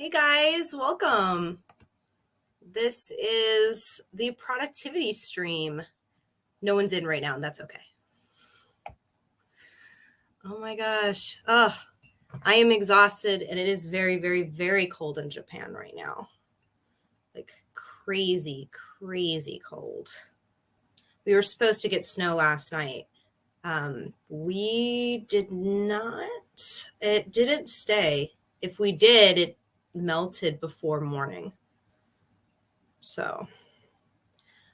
Hey guys, welcome. This is the productivity stream. No one's in right now, and that's okay. Oh my gosh. I am exhausted, and it is very, very, very cold in Japan right now. Like crazy, crazy cold. We were supposed to get snow last night. We did not. It didn't stay. If we did, it melted before morning. So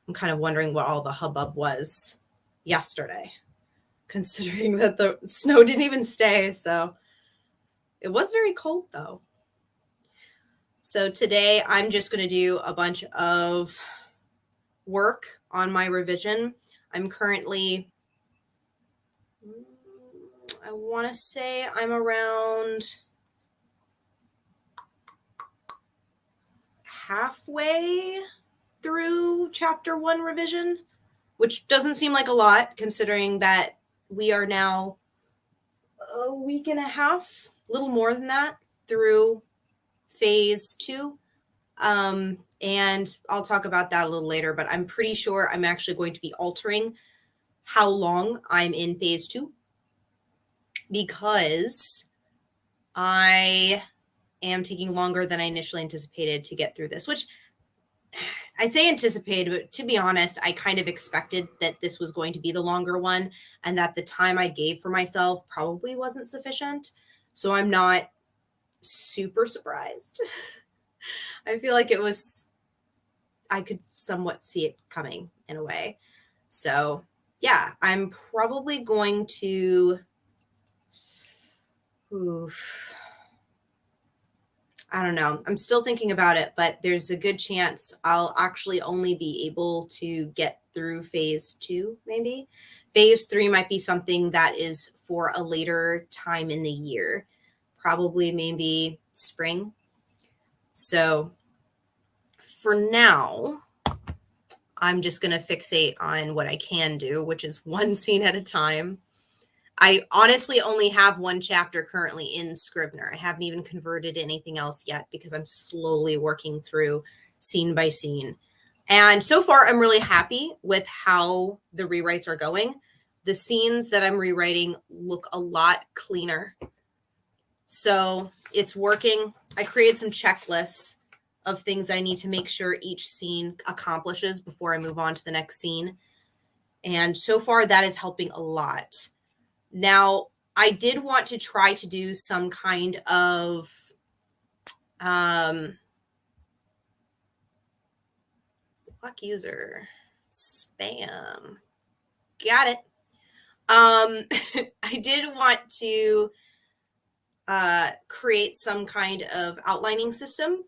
I'm kind of wondering what all the hubbub was yesterday, considering that the snow didn't even stay. So it was very cold though. So today I'm just going to do a bunch of work on my revision. I'm currently, I want to say I'm around halfway through chapter 1 revision, which doesn't seem like a lot considering that we are now a week and a half, a little more than that, through phase 2. And I'll talk about that a little later, but I'm pretty sure I'm actually going to be altering how long I'm in phase 2 because I am taking longer than I initially anticipated to get through this, which I say anticipated, but to be honest, I kind of expected that this was going to be the longer one and that the time I gave for myself probably wasn't sufficient. So I'm not super surprised. I feel like I could somewhat see it coming in a way. So yeah, I'm probably going to, I don't know. I'm still thinking about it, but there's a good chance I'll actually only be able to get through phase 2, maybe. Phase 3 might be something that is for a later time in the year, probably maybe spring. So for now, I'm just going to fixate on what I can do, which is one scene at a time. I honestly only have one chapter currently in Scrivener. I haven't even converted anything else yet because I'm slowly working through scene by scene. And so far, I'm really happy with how the rewrites are going. The scenes that I'm rewriting look a lot cleaner. So it's working. I created some checklists of things I need to make sure each scene accomplishes before I move on to the next scene. And so far, that is helping a lot. Now, I did want to try to do some kind of block user spam. Got it. I did want to create some kind of outlining system,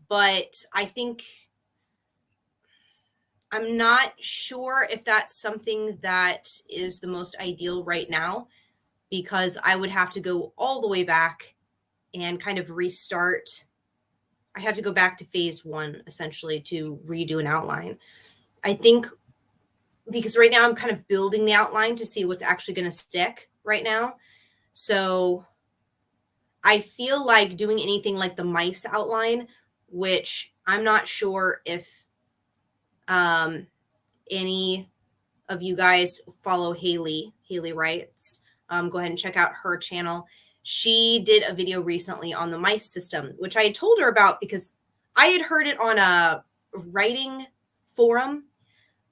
but I think I'm not sure if that's something that is the most ideal right now, because I would have to go all the way back and kind of restart. I had to go back to phase 1 essentially to redo an outline. I think because right now I'm kind of building the outline to see what's actually going to stick right now. So I feel like doing anything like the mice outline, which I'm not sure if any of you guys follow Haley Writes. Go ahead and check out her channel. She did a video recently on the mice system, which I had told her about because I had heard it on a writing forum.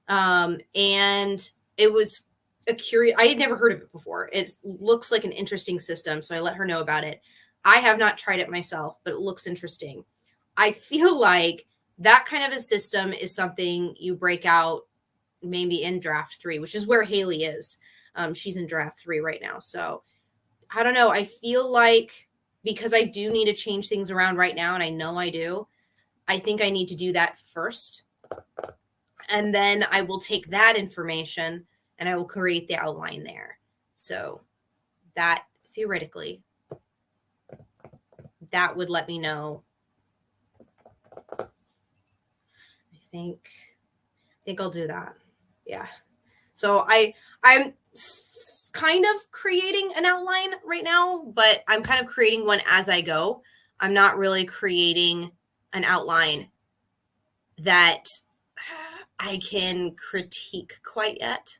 And it was I had never heard of it before. It looks like an interesting system, so I let her know about it. I have not tried it myself, but it looks interesting. I feel like that kind of a system is something you break out maybe in draft 3, which is where Haley is. She's in draft 3 right now. So I don't know. I feel like because I do need to change things around right now, and I know I do, I think I need to do that first. And then I will take that information and I will create the outline there. So that theoretically, that would let me know. I think I'll do that. Yeah. So I'm kind of creating an outline right now, but I'm kind of creating one as I go. I'm not really creating an outline that I can critique quite yet.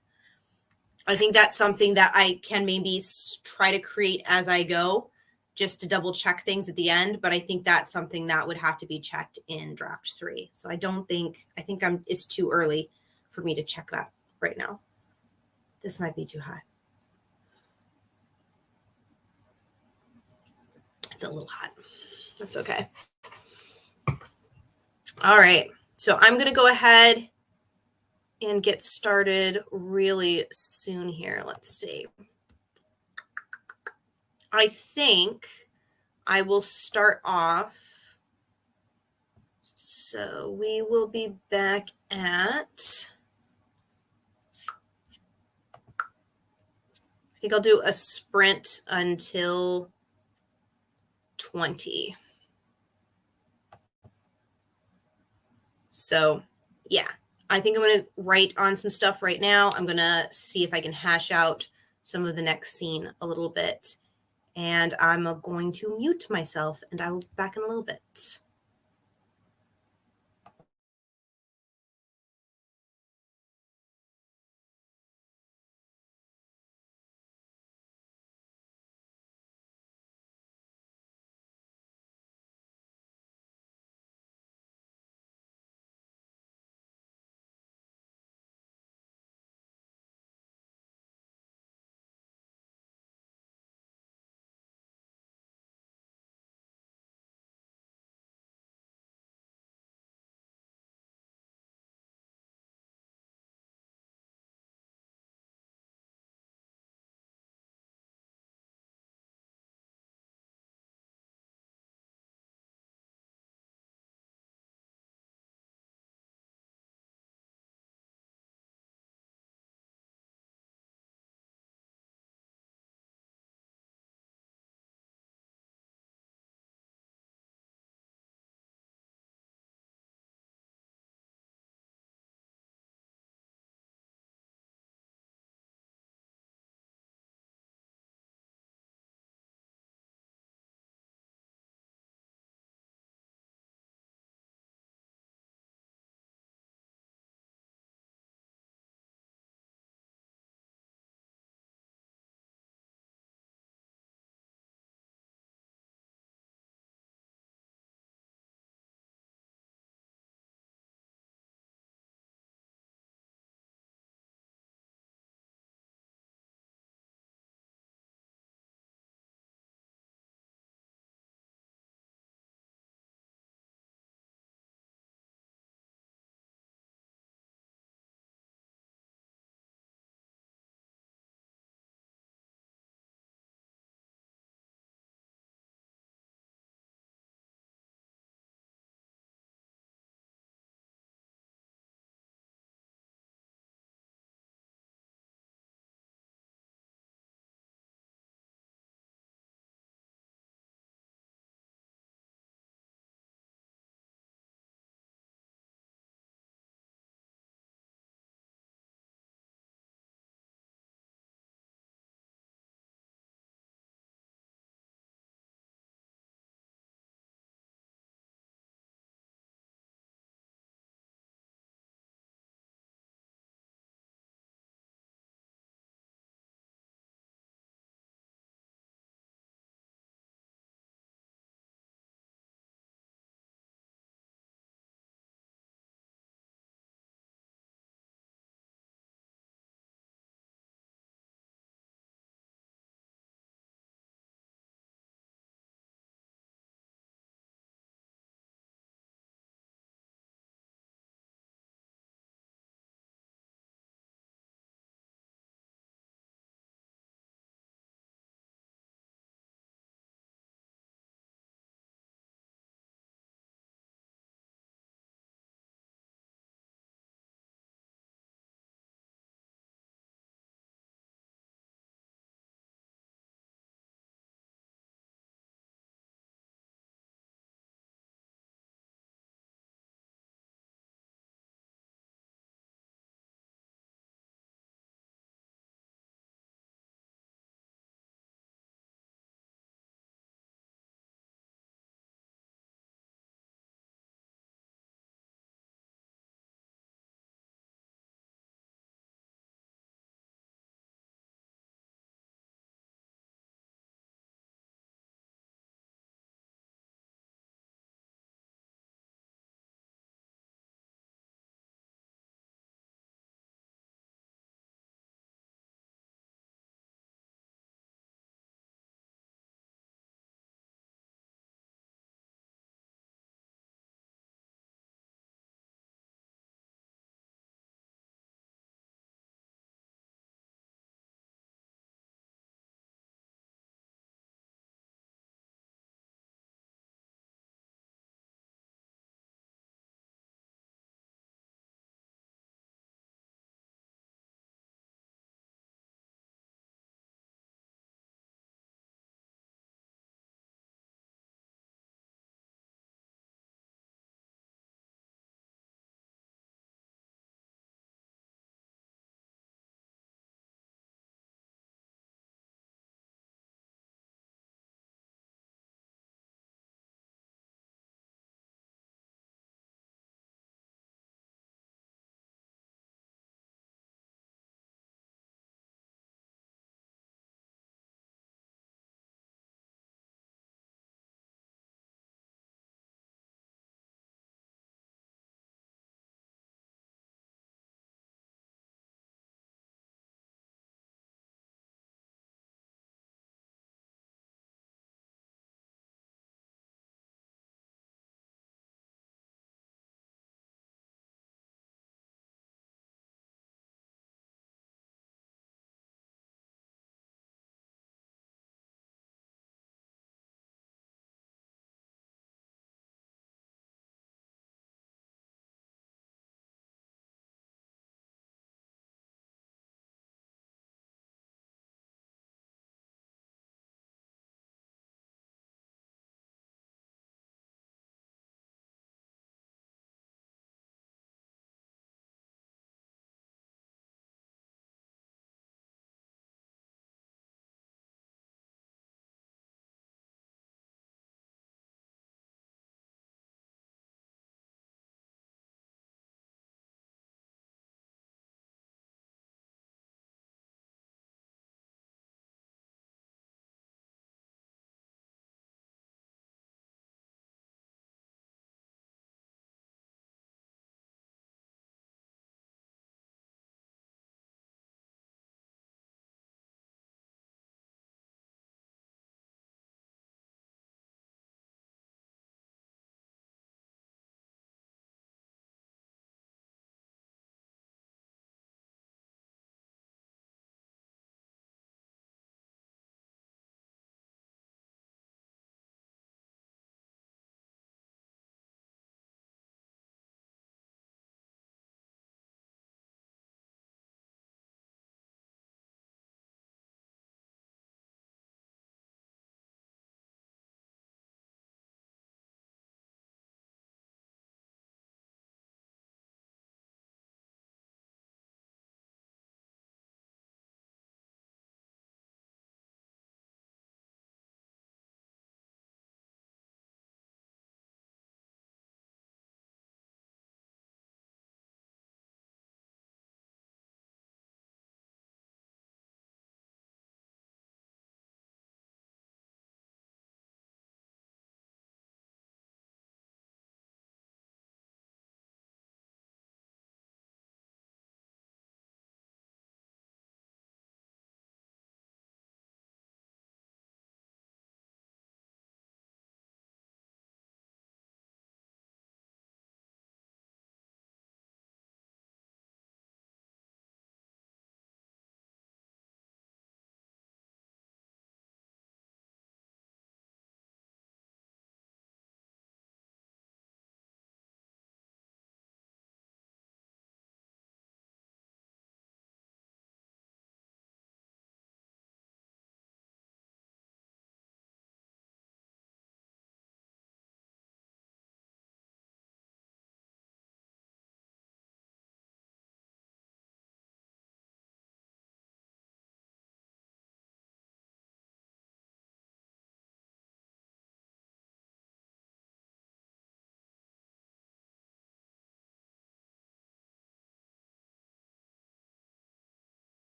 I think that's something that I can maybe try to create as I go, just to double check things at the end. But I think that's something that would have to be checked in draft 3. So I think it's too early for me to check that right now. This might be too hot. It's a little hot. That's okay. All right. So I'm going to go ahead and get started really soon here. Let's see. I think I will start off. So we will be back at, I think I'll do a sprint until 20. So yeah, I think I'm going to write on some stuff right now. I'm going to see if I can hash out some of the next scene a little bit. And I'm going to mute myself, and I will be back in a little bit.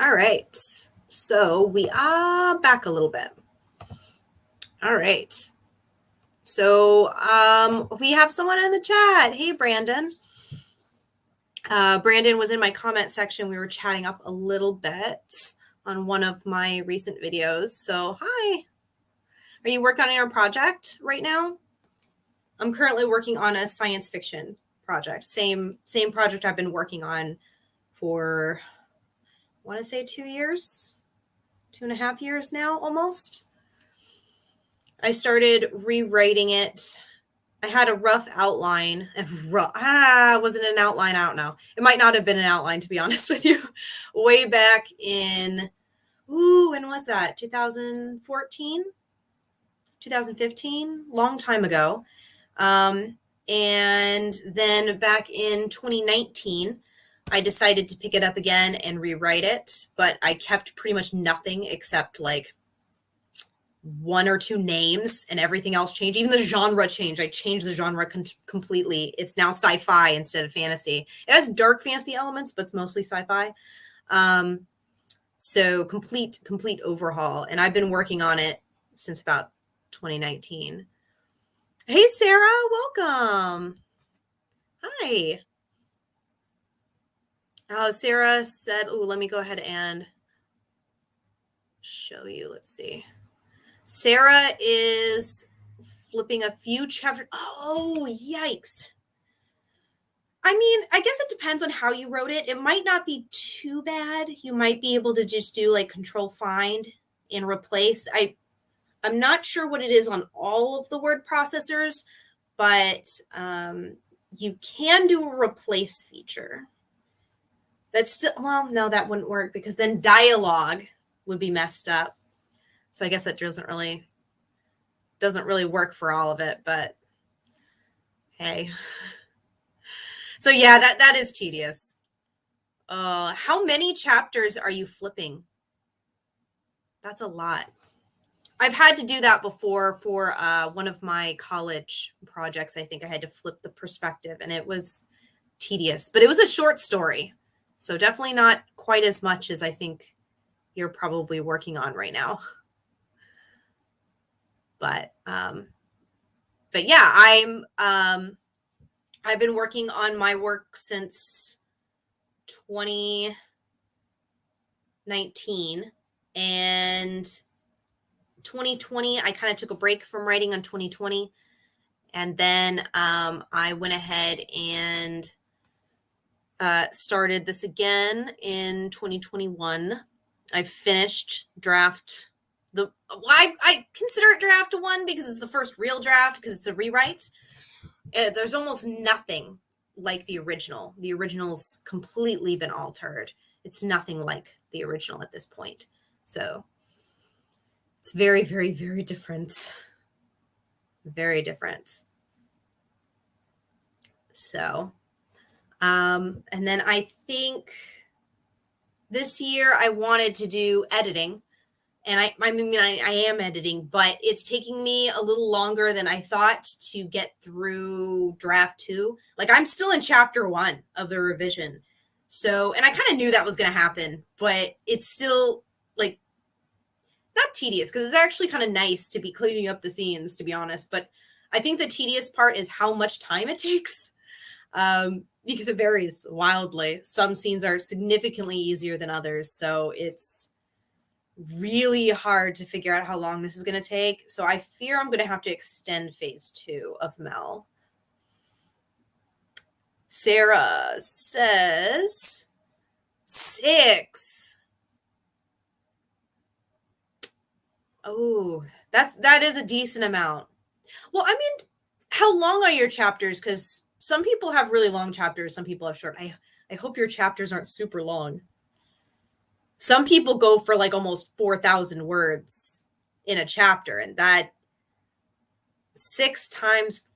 All right. So we are back a little bit. All right. So we have someone in the chat. Hey, Brandon. Brandon was in my comment section. We were chatting up a little bit on one of my recent videos. So hi. Are you working on your project right now? I'm currently working on a science fiction project. Same project I've been working on for, I want to say 2 years, 2.5 years now, almost. I started rewriting it. I had a rough outline. Wasn't an outline, I don't know. It might not have been an outline, to be honest with you. Way back in, when was that? 2014? 2015? Long time ago. And then back in 2019, I decided to pick it up again and rewrite it, but I kept pretty much nothing except like 1 or 2 names, and everything else changed. Even the genre changed. I changed the genre completely. It's now sci-fi instead of fantasy. It has dark fantasy elements, but it's mostly sci-fi. So complete overhaul. And I've been working on it since about 2019. Hey, Sarah, welcome. Hi. Sarah said, let me go ahead and show you. Let's see. Sarah is flipping a few chapters. Oh, yikes. I mean, I guess it depends on how you wrote it. It might not be too bad. You might be able to just do like control find and replace. I'm not sure what it is on all of the word processors, but you can do a replace feature. That's still, well, no, that wouldn't work because then dialogue would be messed up. So I guess that doesn't really work for all of it, but hey. So yeah, that is tedious. How many chapters are you flipping? That's a lot. I've had to do that before for one of my college projects. I think I had to flip the perspective, and it was tedious, but it was a short story. So definitely not quite as much as I think you're probably working on right now. But yeah, I've been working on my work since 2019, and 2020 I kind of took a break from writing on 2020, and then I went ahead and started this again in 2021. I finished draft I consider it draft 1 because it's the first real draft because it's a rewrite. There's almost nothing like the original. The original's completely been altered. It's nothing like the original at this point. So it's very, very, very different. Very different. So, and then I think this year I wanted to do editing. And I am editing, but it's taking me a little longer than I thought to get through draft 2. Like I'm still in chapter 1 of the revision. So, and I kind of knew that was going to happen, but it's still like not tedious because it's actually kind of nice to be cleaning up the scenes, to be honest. But I think the tedious part is how much time it takes. Because it varies wildly. Some scenes are significantly easier than others. So it's really hard to figure out how long this is going to take. So I fear I'm going to have to extend phase 2 of M.E.L. Sarah says 6. Oh, that is a decent amount. Well, I mean, how long are your chapters? Because some people have really long chapters, some people have short. I hope your chapters aren't super long. Some people go for like almost 4,000 words in a chapter, and that 6 times,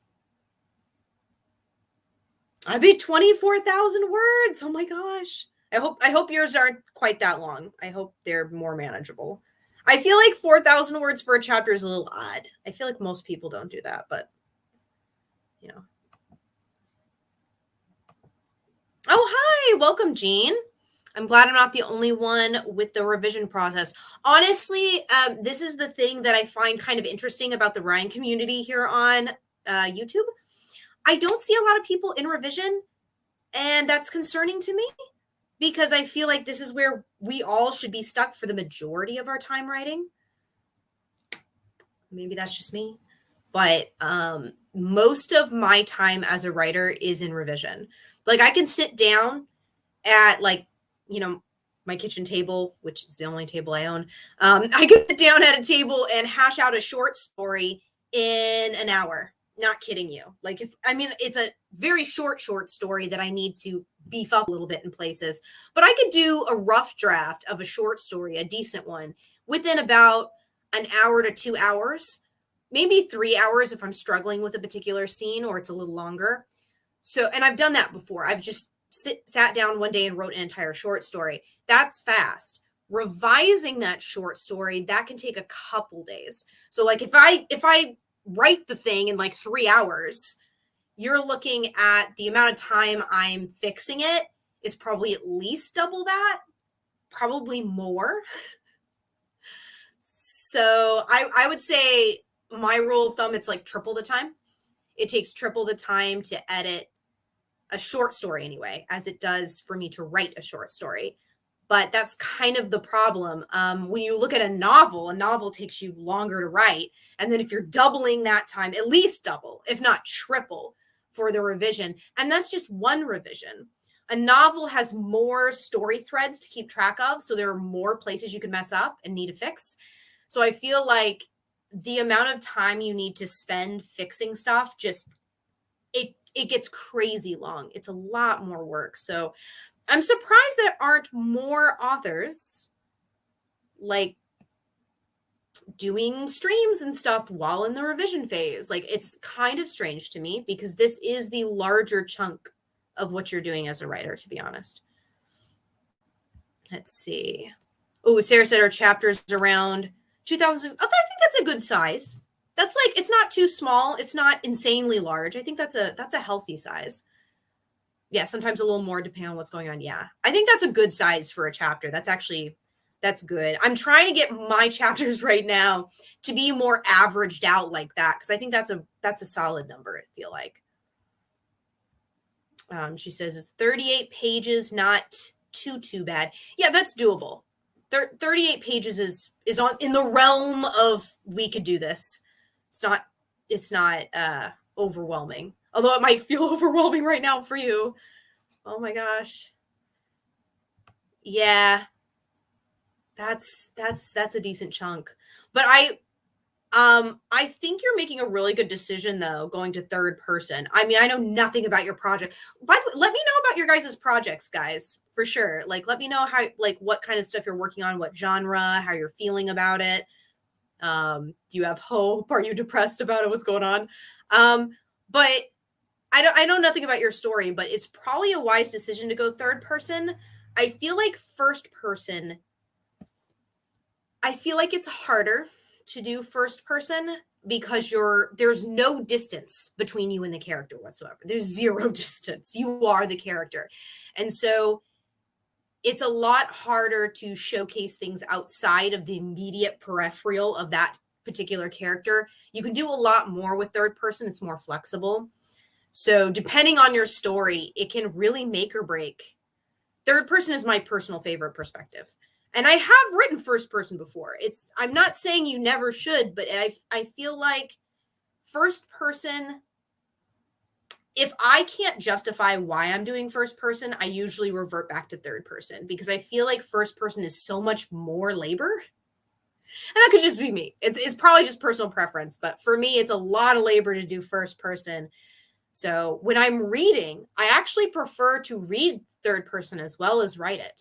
I'd be 24,000 words. Oh my gosh. I hope yours aren't quite that long. I hope they're more manageable. I feel like 4,000 words for a chapter is a little odd. I feel like most people don't do that, but you know. Oh, hi. Welcome, Jean. I'm glad I'm not the only one with the revision process. Honestly, this is the thing that I find kind of interesting about the writing community here on YouTube. I don't see a lot of people in revision, and that's concerning to me because I feel like this is where we all should be stuck for the majority of our time writing. Maybe that's just me, but most of my time as a writer is in revision. Like I can sit down at like, you know, my kitchen table, which is the only table I own. I could sit down at a table and hash out a short story in an hour. Not kidding you. Like if, I mean, it's a very short story that I need to beef up a little bit in places, but I could do a rough draft of a short story, a decent one, within about an hour to 2 hours, maybe 3 hours if I'm struggling with a particular scene or it's a little longer. So, and I've done that before. I've just sat down one day and wrote an entire short story. That's fast. Revising that short story, that can take a couple days. So like if I write the thing in like 3 hours, you're looking at the amount of time I'm fixing it is probably at least double that, probably more. So I would say my rule of thumb, it's like triple the time. It takes triple the time to edit a short story anyway, as it does for me to write a short story. But that's kind of the problem. When you look at a novel takes you longer to write. And then if you're doubling that time, at least double, if not triple for the revision. And that's just one revision. A novel has more story threads to keep track of. So there are more places you can mess up and need to fix. So I feel like the amount of time you need to spend fixing stuff just it gets crazy long. It's a lot more work. So I'm surprised there aren't more authors like doing streams and stuff while in the revision phase. Like it's kind of strange to me because this is the larger chunk of what you're doing as a writer, to be honest. Let's see. Oh, Sarah said our chapter's around 2006. Oh, I think that's a good size. That's like, it's not too small. It's not insanely large. I think that's a healthy size. Yeah, sometimes a little more depending on what's going on. Yeah. I think that's a good size for a chapter. That's good. I'm trying to get my chapters right now to be more averaged out like that because I think that's a solid number, I feel like. She says it's 38 pages, not too bad. Yeah, that's doable. 38 pages is on in the realm of we could do this. It's not overwhelming. Although it might feel overwhelming right now for you. Oh my gosh. Yeah. That's a decent chunk. But I think you're making a really good decision though, going to third person. I mean, I know nothing about your project. By the way, let me know about your guys' projects, guys, for sure. Like, let me know how, like, what kind of stuff you're working on, what genre, how you're feeling about it. Do you have hope? Are you depressed about it? What's going on? But I know nothing about your story, but it's probably a wise decision to go third person. I feel like first person, I feel like it's harder to do first person because there's no distance between you and the character whatsoever. There's zero distance. You are the character. And so it's a lot harder to showcase things outside of the immediate peripheral of that particular character. You can do a lot more with third person. It's more flexible. So depending on your story, it can really make or break. Third person is my personal favorite perspective. And I have written first person before. I'm not saying you never should, but I feel like first person, if I can't justify why I'm doing first person, I usually revert back to third person because I feel like first person is so much more labor. And that could just be me. It's probably just personal preference, but for me, it's a lot of labor to do first person. So when I'm reading, I actually prefer to read third person as well as write it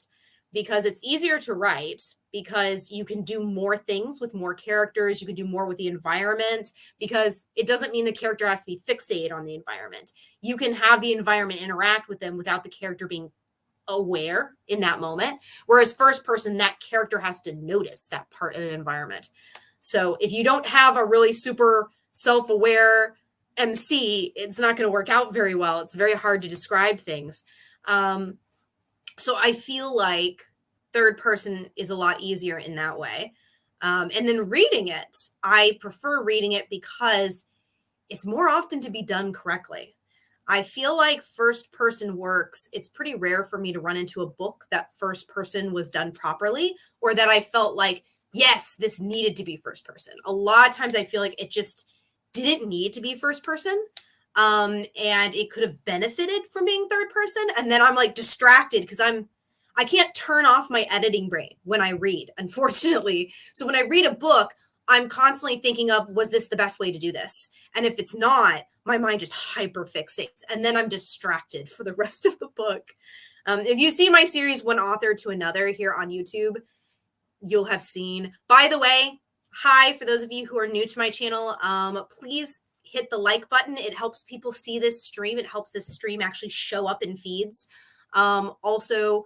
because it's easier to write because you can do more things with more characters. You can do more with the environment because it doesn't mean the character has to be fixated on the environment. You can have the environment interact with them without the character being aware in that moment. Whereas first person, that character has to notice that part of the environment. So if you don't have a really super self-aware MC, it's not going to work out very well. It's very hard to describe things. So I feel like third person is a lot easier in that way. And then reading it, I prefer reading it because it's more often to be done correctly. I feel like first person works, it's pretty rare for me to run into a book that first person was done properly, or that I felt like, yes, this needed to be first person. A lot of times I feel like it just didn't need to be first person. And it could have benefited from being third person. And then I'm like distracted because I can't turn off my editing brain when I read, unfortunately. So when I read a book, I'm constantly thinking of, was this the best way to do this? And if it's not, my mind just hyper fixates, and then I'm distracted for the rest of the book. If you've seen my series, One Author to Another, here on YouTube, you'll have seen. By the way, hi, for those of you who are new to my channel, please hit the like button. It helps people see this stream. It helps this stream actually show up in feeds. Also,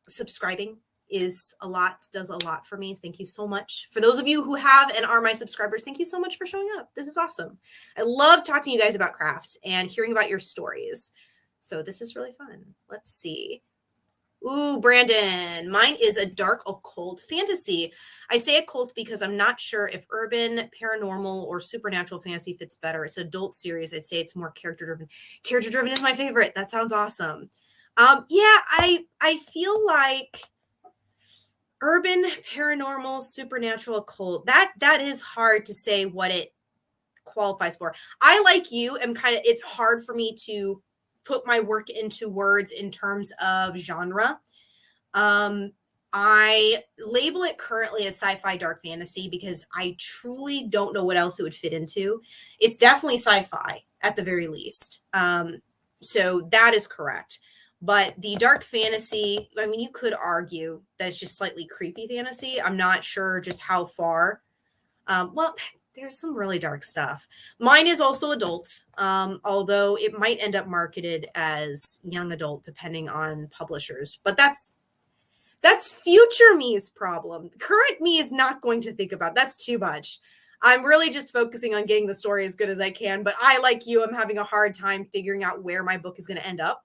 subscribing does a lot for me. Thank you so much. For those of you who have and are my subscribers, thank you so much for showing up. This is awesome. I love talking to you guys about craft and hearing about your stories. So this is really fun. Let's see. Ooh, Brandon, mine is a dark occult fantasy. I say occult because I'm not sure if urban, paranormal, or supernatural fantasy fits better. It's an adult series. I'd say it's more character driven. Character driven is my favorite. That sounds awesome. Yeah, I feel like urban, paranormal, supernatural, occult. That is hard to say what it qualifies for. I, like you, am kind of, it's hard for me to put my work into words in terms of genre. I label it currently as sci-fi dark fantasy because I truly don't know what else it would fit into. It's definitely sci-fi at the very least. So that is correct. But the dark fantasy, I mean, you could argue that it's just slightly creepy fantasy. I'm not sure just how far. Well, there's some really dark stuff. Mine is also adult, although it might end up marketed as young adult depending on publishers. But that's future me's problem. Current me is not going to think about that's too much. I'm really just focusing on getting the story as good as I can. But I, like you, am having a hard time figuring out where my book is going to end up.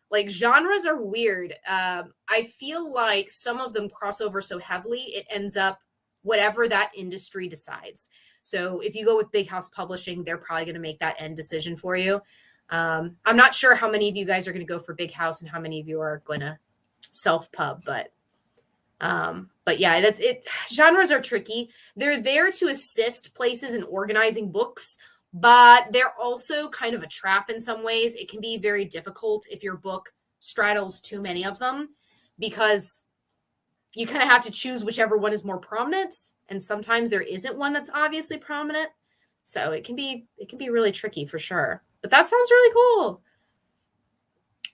Like, genres are weird. I feel like some of them cross over so heavily, it ends up whatever that industry decides. So if you go with Big House Publishing, they're probably going to make that end decision for you. I'm not sure how many of you guys are going to go for Big House and how many of you are going to self-pub, but yeah, that's it. Genres are tricky. They're there to assist places in organizing books, but they're also kind of a trap in some ways. It can be very difficult if your book straddles too many of them, because you kind of have to choose whichever one is more prominent, and sometimes there isn't one that's obviously prominent. So it can be really tricky for sure. But that sounds really cool.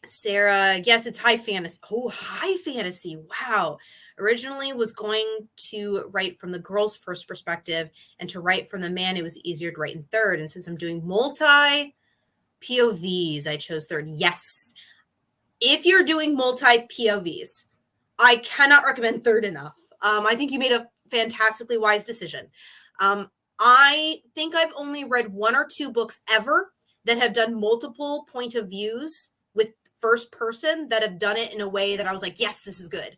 Sarah, yes, it's high fantasy. Oh, high fantasy. Wow. Originally was going to write from the girl's first perspective, and to write from the man, it was easier to write in third. And since I'm doing multi POVs, I chose third. Yes. If you're doing multi POVs, I cannot recommend third enough. I think you made a fantastically wise decision. I think I've only read one or two books ever that have done multiple point of views with first person, that have done it in a way that I was like, yes, this is good.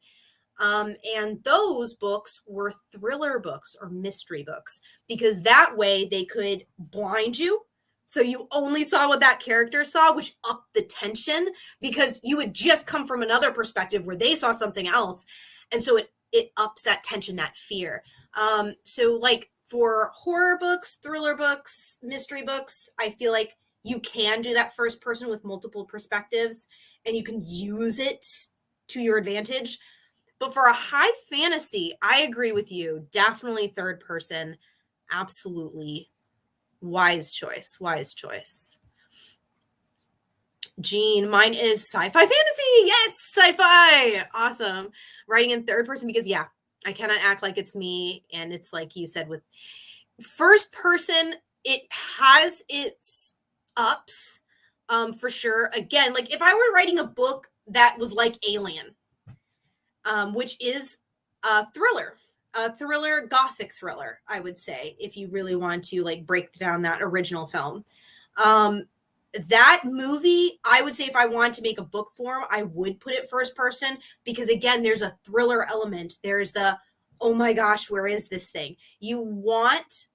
And those books were thriller books or mystery books, because that way they could blind you. So you only saw what that character saw, which upped the tension, because you would just come from another perspective where they saw something else. And so it ups that tension, that fear. So like for horror books, thriller books, mystery books, I feel like you can do that first person with multiple perspectives, and you can use it to your advantage. But for a high fantasy, I agree with you. Definitely third person. Absolutely. Wise choice. Wise choice. Jean, mine is sci-fi fantasy. Yes, sci-fi. Awesome. Writing in third person because, yeah, I cannot act like it's me. And it's like you said, with first person, it has its ups, for sure. Again, like if I were writing a book that was like Alien, which is a thriller, gothic thriller, I would say, if you really want to like break down that original film. that movie, I would say if I wanted to make a book form, I would put it first person because, again, there's a thriller element. There's the, oh my gosh, where is this thing? You want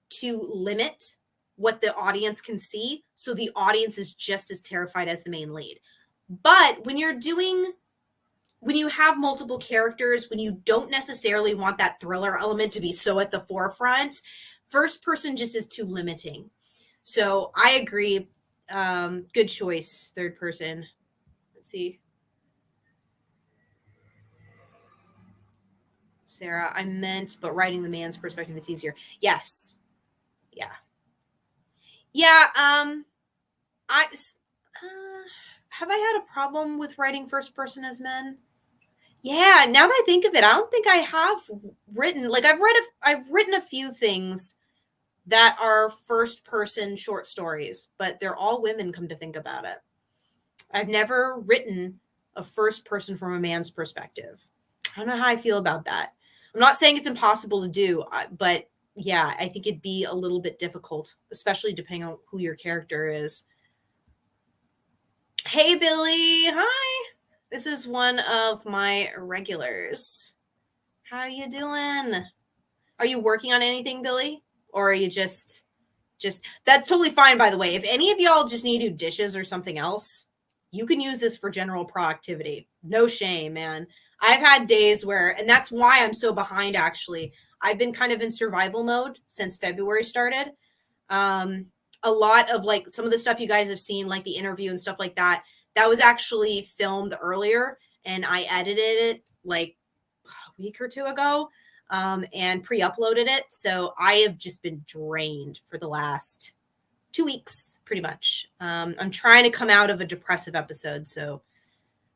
to limit what the audience can see so the audience is just as terrified as the main lead. But when you have multiple characters, when you don't necessarily want that thriller element to be so at the forefront, first person just is too limiting. So I agree. Good choice, third person. Let's see. Sarah, I meant, but writing the man's perspective, it's easier. Yes. Yeah. Yeah. I have I had a problem with writing first person as men? Yeah. Now that I think of it, I don't think I have written. Like I've written a few things that are first person short stories, but they're all women. Come to think about it, I've never written a first person from a man's perspective. I don't know how I feel about that. I'm not saying it's impossible to do, but yeah, I think it'd be a little bit difficult, especially depending on who your character is. Hey, Billy. Hi. This is one of my regulars. How you doing? Are you working on anything, Billy? Or are you just that's totally fine, by the way. If any of y'all just need to do dishes or something else, you can use this for general productivity. No shame, man. I've had days where, and that's why I'm so behind, actually. I've been kind of in survival mode since February started. Um, a lot of like some of the stuff you guys have seen, like the interview and stuff like that, that was actually filmed earlier, and I edited it like a week or two ago, and pre-uploaded it. So I have just been drained for the last 2 weeks, pretty much. I'm trying to come out of a depressive episode, so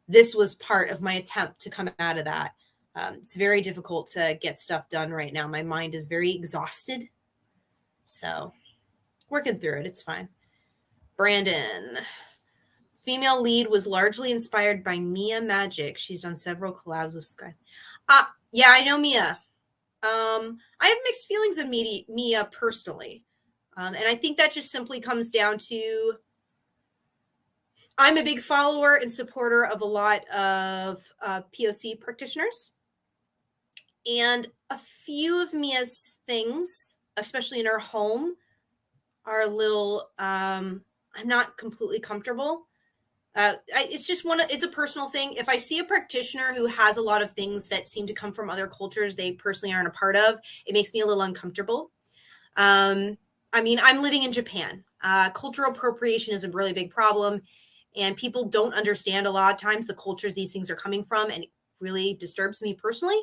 this was part of my attempt to come out of that. It's very difficult to get stuff done right now. My mind is very exhausted, so working through it. It's fine. Brandon. Female lead was largely inspired by Mia Magic. She's done several collabs with Sky. Yeah, I know Mia. I have mixed feelings of Mia personally. And I think that just simply comes down to I'm a big follower and supporter of a lot of POC practitioners. And a few of Mia's things, especially in her home, are a little, I'm not completely comfortable. It's just it's a personal thing. If I see a practitioner who has a lot of things that seem to come from other cultures they personally aren't a part of, it makes me a little uncomfortable. I mean, I'm living in Japan. Cultural appropriation is a really big problem, and people don't understand a lot of times the cultures these things are coming from, and it really disturbs me personally.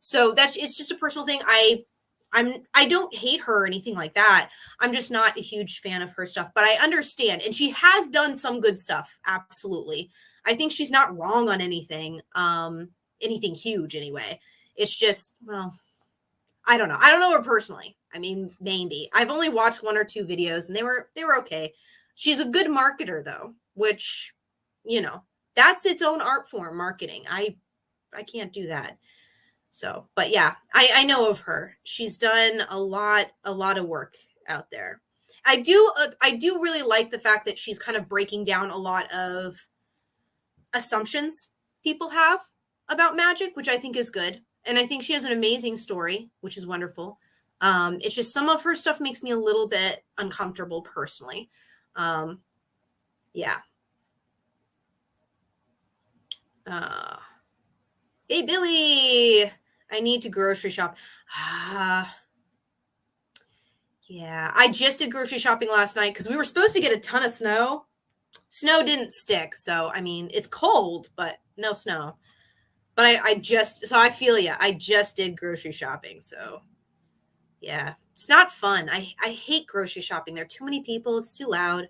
So it's just a personal thing. I don't hate her or anything like that. I'm just not a huge fan of her stuff, but I understand. And she has done some good stuff. Absolutely. I think she's not wrong on anything. Anything huge anyway. It's just, well, I don't know. I don't know her personally. I mean, maybe. I've only watched one or two videos and they were okay. She's a good marketer though, which, that's its own art form, marketing. I can't do that. So, but yeah, I know of her. She's done a lot of work out there. I do really like the fact that she's kind of breaking down a lot of assumptions people have about magic, which I think is good. And I think she has an amazing story, which is wonderful. It's just some of her stuff makes me a little bit uncomfortable personally. Yeah. Hey, Billy, I need to grocery shop. Yeah, I just did grocery shopping last night because we were supposed to get a ton of snow. Snow didn't stick, so I mean, it's cold, but no snow. But so I feel ya. I just did grocery shopping, so yeah, it's not fun. I hate grocery shopping. There are too many people. It's too loud.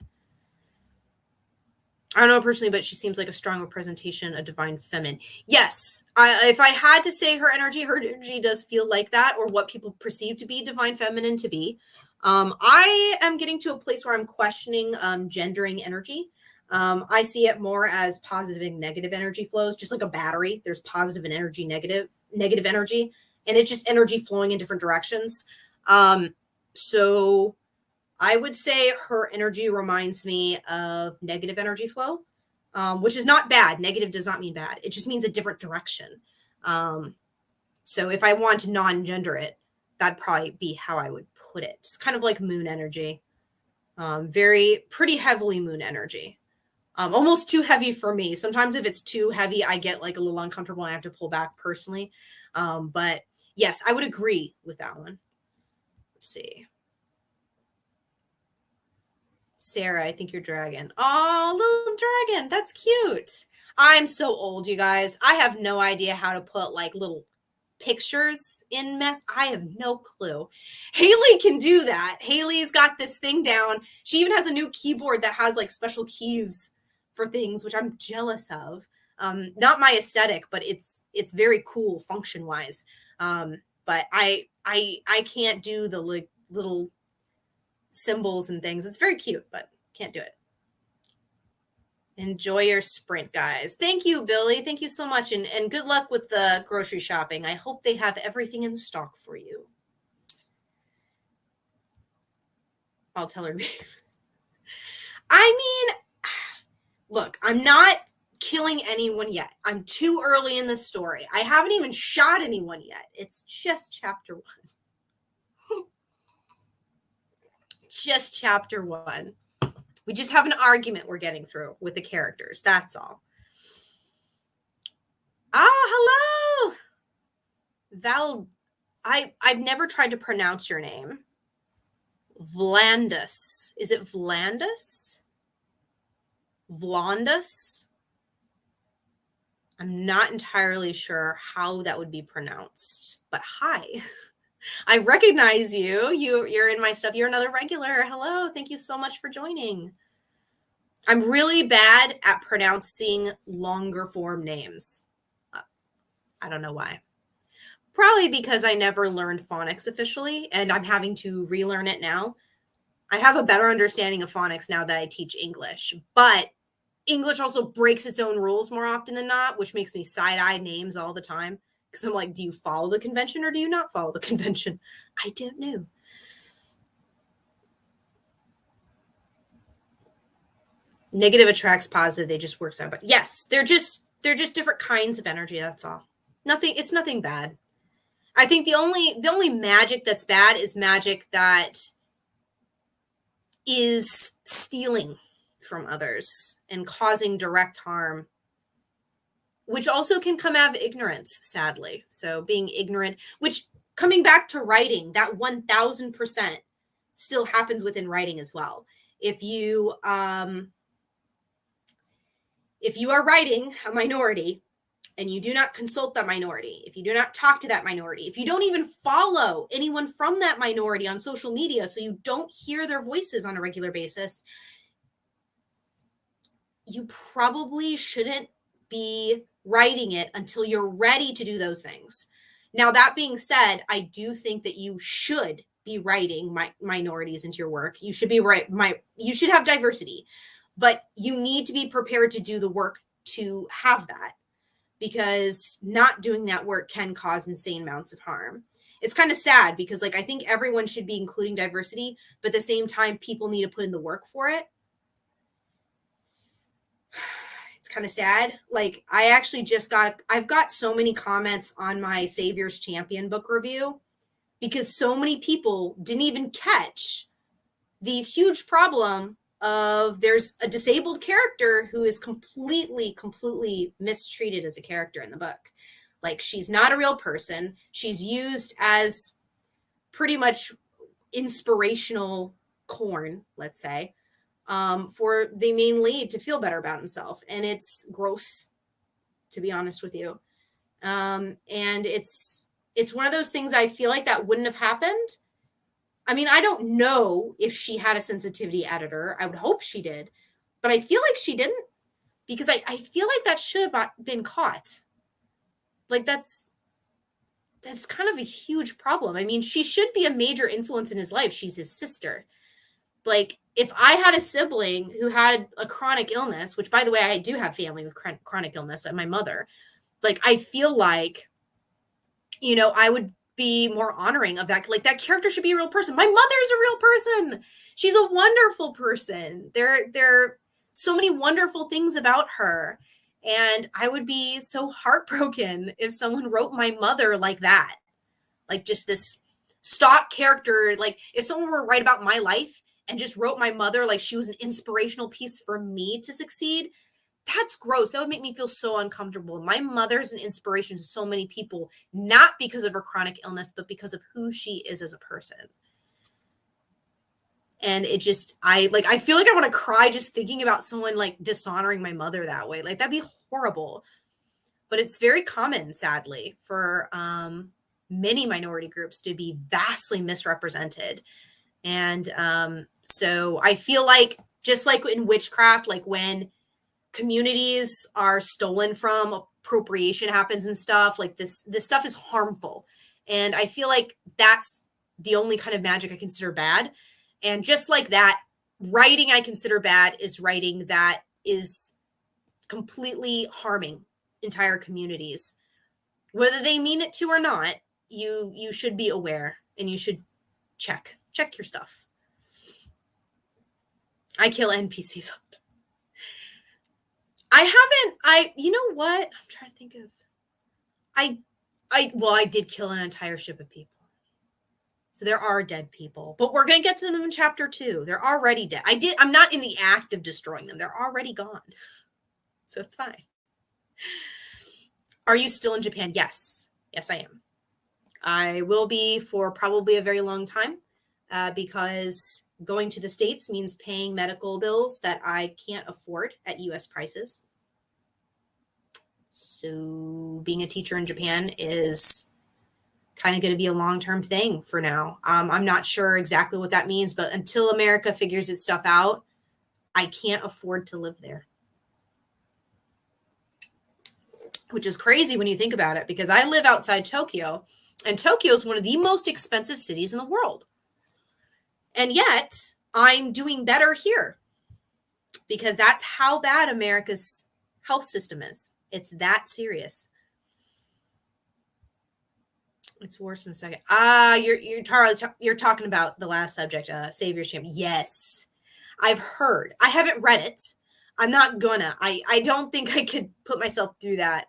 I don't know her personally, but she seems like a strong representation of divine feminine. Yes, if I had to say her energy does feel like that, or what people perceive to be divine feminine to be. I am getting to a place where I'm questioning gendering energy. I see it more as positive and negative energy flows, just like a battery. There's positive and negative energy, and it's just energy flowing in different directions. So I would say her energy reminds me of negative energy flow, which is not bad. Negative does not mean bad. It just means a different direction. Um, so if I want to non-gender it, that'd probably be how I would put it. It's kind of like moon energy. Pretty heavily moon energy. Almost too heavy for me. Sometimes if it's too heavy, I get like a little uncomfortable and I have to pull back personally. But yes, I would agree with that one. Let's see. Sarah, I think you're dragon. Oh, little dragon. That's cute. I'm so old, you guys. I have no idea how to put like little pictures in mess. I have no clue. Haley can do that. Haley's got this thing down. She even has a new keyboard that has like special keys for things, which I'm jealous of. Not my aesthetic, but it's very cool function wise. But I can't do the like little symbols and things. It's very cute, but can't do it. Enjoy your sprint, guys. Thank you, Billy. Thank you so much. And good luck with the grocery shopping. I hope they have everything in stock for you. I'll tell her. I mean, look, I'm not killing anyone yet. I'm too early in the story. I haven't even shot anyone yet. It's just chapter 1. Just chapter 1. We just have an argument we're getting through with the characters. That's all. Hello. Val, I've never tried to pronounce your name. Vlandus. Is it Vlandus? Vlandus? I'm not entirely sure how that would be pronounced, but hi. I recognize you. You're in my stuff. You're another regular. Hello. Thank you so much for joining. I'm really bad at pronouncing longer form names. I don't know why. Probably because I never learned phonics officially, and I'm having to relearn it now. I have a better understanding of phonics now that I teach English, but English also breaks its own rules more often than not, which makes me side-eye names all the time. Because I'm like, do you follow the convention or do you not follow the convention? I don't know. Negative attracts positive. They just work out. But yes, they're just different kinds of energy. That's all. It's nothing bad. I think the only magic that's bad is magic that is stealing from others and causing direct harm, which also can come out of ignorance, sadly. So being ignorant, which coming back to writing, that 1000% still happens within writing as well. If you are writing a minority and you do not consult that minority, if you do not talk to that minority, if you don't even follow anyone from that minority on social media, so you don't hear their voices on a regular basis, you probably shouldn't be writing it until you're ready to do those things. Now, that being said, I do think that you should be writing minorities into your work. You should be you should have diversity, but you need to be prepared to do the work to have that, because not doing that work can cause insane amounts of harm. It's kind of sad because like I think everyone should be including diversity, but at the same time, people need to put in the work for it. It's kind of sad. Like I've got so many comments on my Savior's Champion book review because so many people didn't even catch the huge problem of there's a disabled character who is completely mistreated as a character in the book. Like, she's not a real person. She's used as pretty much inspirational corn, let's say, for the main lead to feel better about himself. And it's gross, to be honest with you. And it's one of those things I feel like that wouldn't have happened. I mean, I don't know if she had a sensitivity editor. I would hope she did, but I feel like she didn't, because I feel like that should have been caught. Like, that's kind of a huge problem. I mean, she should be a major influence in his life. She's his sister. Like, if I had a sibling who had a chronic illness, which, by the way, I do have family with chronic illness, and my mother, like, I feel like, I would be more honoring of that. Like, that character should be a real person. My mother's a real person. She's a wonderful person. There are so many wonderful things about her. And I would be so heartbroken if someone wrote my mother like that. Like, just this stock character. Like, if someone were to write about my life and just wrote my mother like she was an inspirational piece for me to succeed, that's gross. That would make me feel so uncomfortable. My mother's an inspiration to so many people, not because of her chronic illness, but because of who she is as a person. And it just, I feel like I want to cry just thinking about someone like dishonoring my mother that way. Like, that'd be horrible. But it's very common, sadly, for many minority groups to be vastly misrepresented. And so I feel like, just like in witchcraft, like when communities are stolen from, appropriation happens and stuff, like this stuff is harmful. And I feel like that's the only kind of magic I consider bad. And just like that, writing I consider bad is writing that is completely harming entire communities. Whether they mean it to or not, you should be aware, and you should check your stuff. I kill NPCs. You know what? I'm trying to think of, I did kill an entire ship of people. So there are dead people, but we're going to get to them in chapter 2. They're already dead. I'm not in the act of destroying them. They're already gone. So it's fine. Are you still in Japan? Yes. Yes, I am. I will be for probably a very long time, because going to the States means paying medical bills that I can't afford at US prices. So being a teacher in Japan is kind of going to be a long-term thing for now. I'm not sure exactly what that means, but until America figures its stuff out, I can't afford to live there. Which is crazy when you think about it, because I live outside Tokyo, and Tokyo is one of the most expensive cities in the world. And yet, I'm doing better here, because that's how bad America's health system is. It's that serious. It's worse than the second. You're talking about the last subject, Savior's Champion. Yes, I've heard. I haven't read it. I'm not gonna. I don't think I could put myself through that.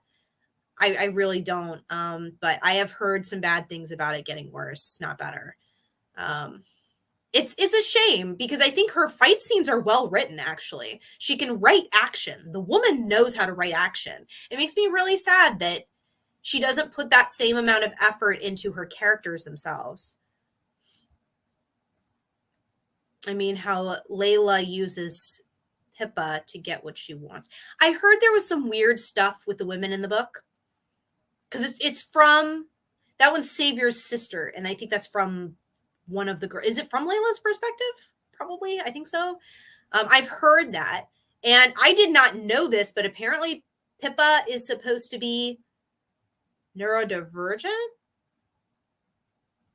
I really don't. But I have heard some bad things about it getting worse, not better. It's a shame, because I think her fight scenes are well written, actually. She can write action. The woman knows how to write action. It makes me really sad that she doesn't put that same amount of effort into her characters themselves. I mean, how Layla uses Pippa to get what she wants. I heard there was some weird stuff with the women in the book, because it's from, that one's Savior's sister, and I think that's from one of the girls. Is it from Layla's perspective? Probably. I think so. I've heard that, and I did not know this, but apparently Pippa is supposed to be neurodivergent.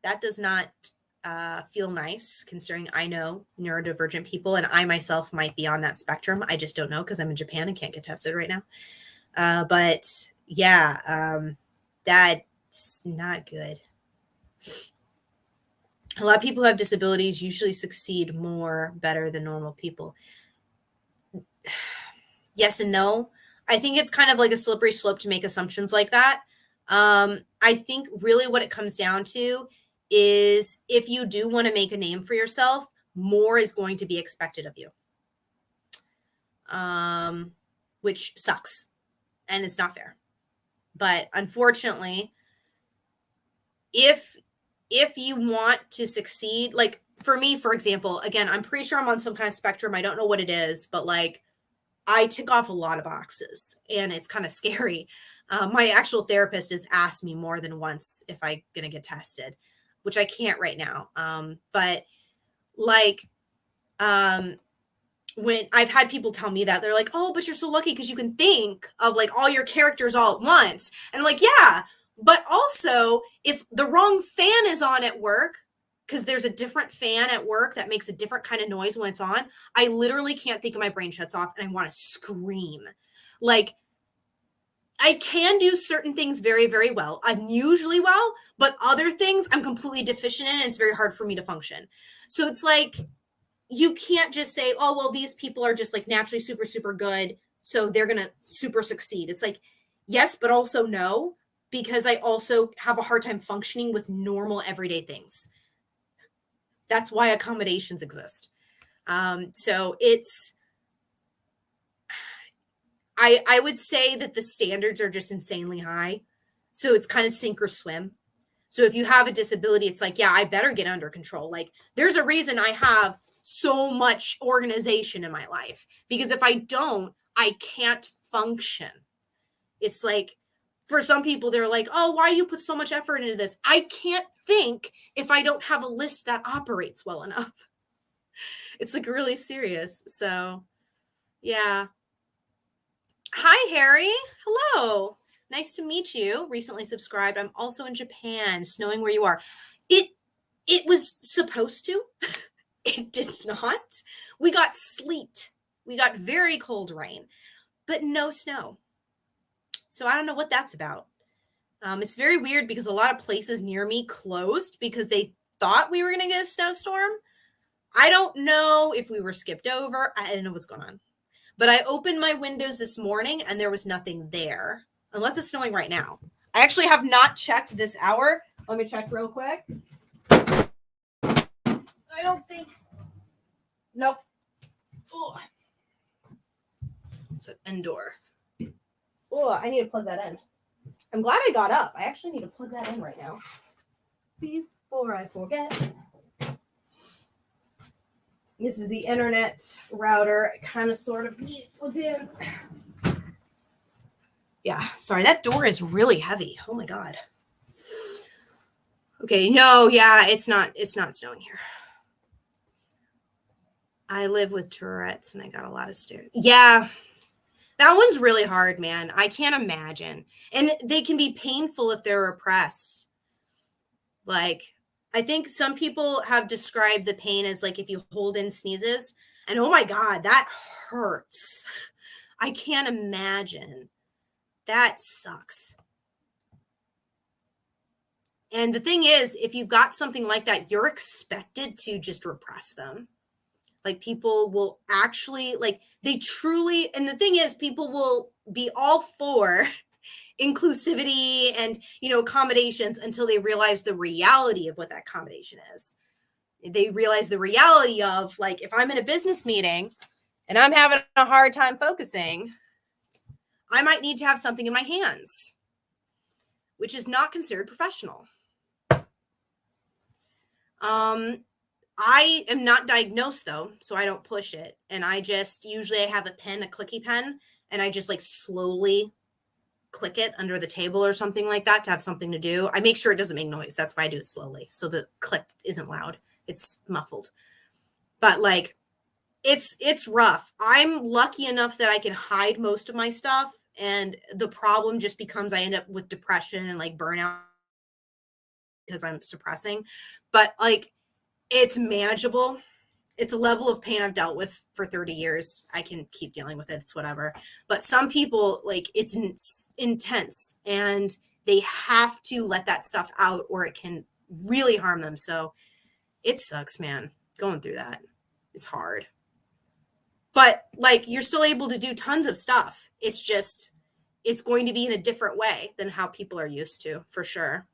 That does not feel nice, considering I know neurodivergent people, and I myself might be on that spectrum. I just don't know, because I'm in Japan and can't get tested right now. But yeah, that's not good. A lot of people who have disabilities usually succeed better than normal people. Yes and no. I think it's kind of like a slippery slope to make assumptions like that. I think really what it comes down to is, if you do want to make a name for yourself, more is going to be expected of you. Which sucks, and it's not fair. But unfortunately, if you want to succeed, like for me, for example, again, I'm pretty sure I'm on some kind of spectrum. I don't know what it is, but like, I tick off a lot of boxes, and it's kind of scary. My actual therapist has asked me more than once if I'm going to get tested, which I can't right now. But like, when I've had people tell me that, they're like, oh, but you're so lucky because you can think of like all your characters all at once. And I'm like, yeah, but also if the wrong fan is on at work, because there's a different fan at work that makes a different kind of noise when it's on, I literally can't think, of my brain shuts off and I want to scream. Like, I can do certain things very, very well, unusually well, but other things I'm completely deficient in, and it's very hard for me to function. So it's like, you can't just say, oh, well, these people are just like naturally super, super good, so they're going to super succeed. It's like, yes, but also no, because I also have a hard time functioning with normal everyday things. That's why accommodations exist. So it's, I would say that the standards are just insanely high. So it's kind of sink or swim. So if you have a disability, it's like, yeah, I better get under control. Like, there's a reason I have so much organization in my life, because if I don't, I can't function. It's like, for some people, they're like, oh, why do you put so much effort into this? I can't think if I don't have a list that operates well enough. It's like really serious. So, yeah. Hi, Harry. Hello. Nice to meet you. Recently subscribed. I'm also in Japan, snowing where you are. It it was supposed to. It did not. We got sleet. We got very cold rain, but no snow. So I don't know what that's about. It's very weird because a lot of places near me closed because they thought we were going to get a snowstorm. I don't know if we were skipped over. I don't know what's going on. But I opened my windows this morning and there was nothing there, unless it's snowing right now. I actually have not checked this hour. Let me check real quick. I don't think. Nope. Oh. It's an indoor. Oh, I need to plug that in. I'm glad I got up. I actually need to plug that in right now before I forget. This is the internet router. I kind of sort of need it plugged in. Yeah, sorry, that door is really heavy. Oh my god. Okay, no, yeah, it's not snowing here. I live with Tourette's and I got a lot of stairs. Yeah, that one's really hard, man. I can't imagine. And they can be painful if they're repressed. Like, I think some people have described the pain as like if you hold in sneezes, and oh my god, that hurts. I can't imagine. That sucks. And the thing is, if you've got something like that, you're expected to just repress them. Like, people will actually, like, they truly, and the thing is, people will be all for inclusivity and, accommodations until they realize the reality of what that accommodation is. They realize the reality of, like, if I'm in a business meeting and I'm having a hard time focusing, I might need to have something in my hands, which is not considered professional. I am not diagnosed though, so I don't push it. And I just, usually I have a pen, a clicky pen, and I just like slowly click it under the table or something like that to have something to do. I make sure it doesn't make noise. That's why I do it slowly. So the click isn't loud. It's muffled. But like, it's rough. I'm lucky enough that I can hide most of my stuff. And the problem just becomes I end up with depression and like burnout because I'm suppressing. But like, it's manageable. It's a level of pain I've dealt with for 30 years. I can keep dealing with it. It's whatever. But some people, like, it's intense and they have to let that stuff out or it can really harm them. So it sucks, man. Going through that is hard. But like, you're still able to do tons of stuff. It's just, it's going to be in a different way than how people are used to, for sure.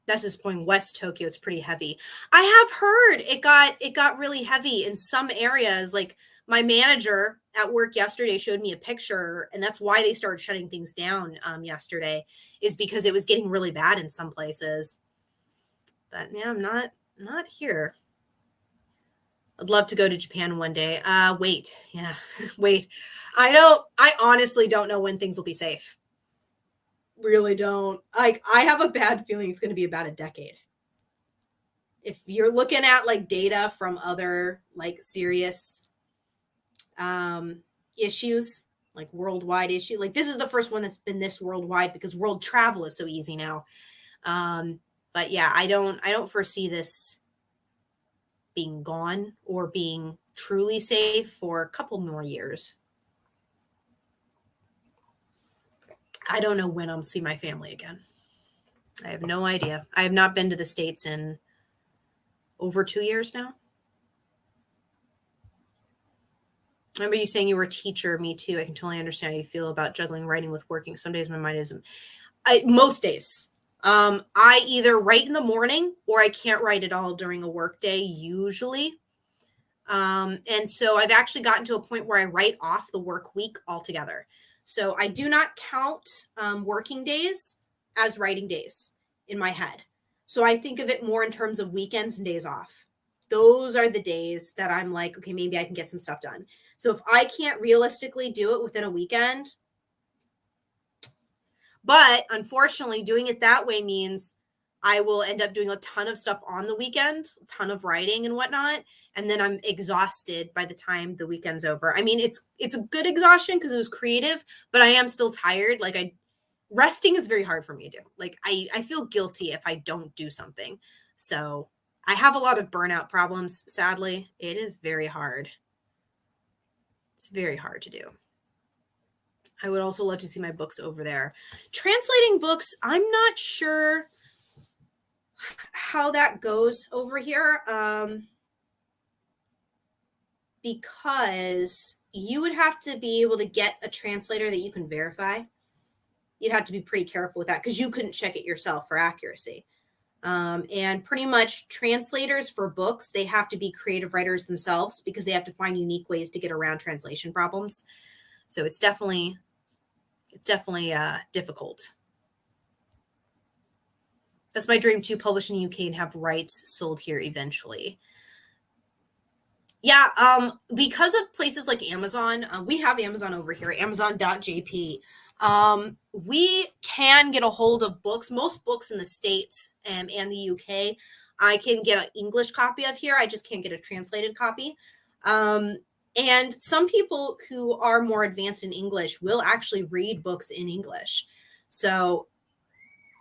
Nessa's point, West Tokyo, it's pretty heavy. I have heard it got really heavy in some areas. Like, my manager at work yesterday showed me a picture, and that's why they started shutting things down yesterday, is because it was getting really bad in some places. But yeah, I'm not here. I'd love to go to Japan one day. Wait. Yeah. Wait. I honestly don't know when things will be safe. Really don't. Like, I have a bad feeling it's going to be about a decade. If you're looking at like data from other like serious issues, like worldwide issue, like this is the first one that's been this worldwide because world travel is so easy now. But yeah, I don't foresee this being gone or being truly safe for a couple more years. I don't know when I'll see my family again. I have no idea. I have not been to the States in over 2 years now. I remember you saying you were a teacher. Me too. I can totally understand how you feel about juggling writing with working. Some days my mind isn't. Most days. I either write in the morning or I can't write at all during a work day usually. And so I've actually gotten to a point where I write off the work week altogether. So I do not count working days as writing days in my head. So I think of it more in terms of weekends and days off. Those are the days that I'm like, okay, maybe I can get some stuff done. So if I can't realistically do it within a weekend, but unfortunately, doing it that way means I will end up doing a ton of stuff on the weekend, a ton of writing and whatnot, and then I'm exhausted by the time the weekend's over. I mean, it's a good exhaustion because it was creative, but I am still tired. Like resting is very hard for me to do. Like I feel guilty if I don't do something. So I have a lot of burnout problems, sadly. It is very hard. It's very hard to do. I would also love to see my books over there. Translating books, I'm not sure how that goes over here because you would have to be able to get a translator that you can verify. You'd have to be pretty careful with that because you couldn't check it yourself for accuracy. And pretty much translators for books, they have to be creative writers themselves because they have to find unique ways to get around translation problems. So it's definitely difficult. That's my dream to publish in the UK and have rights sold here eventually. Yeah, because of places like Amazon, we have Amazon over here, Amazon.jp. We can get a hold of books, most books in the States and the UK. I can get an English copy of here. I just can't get a translated copy. And some people who are more advanced in English will actually read books in English. So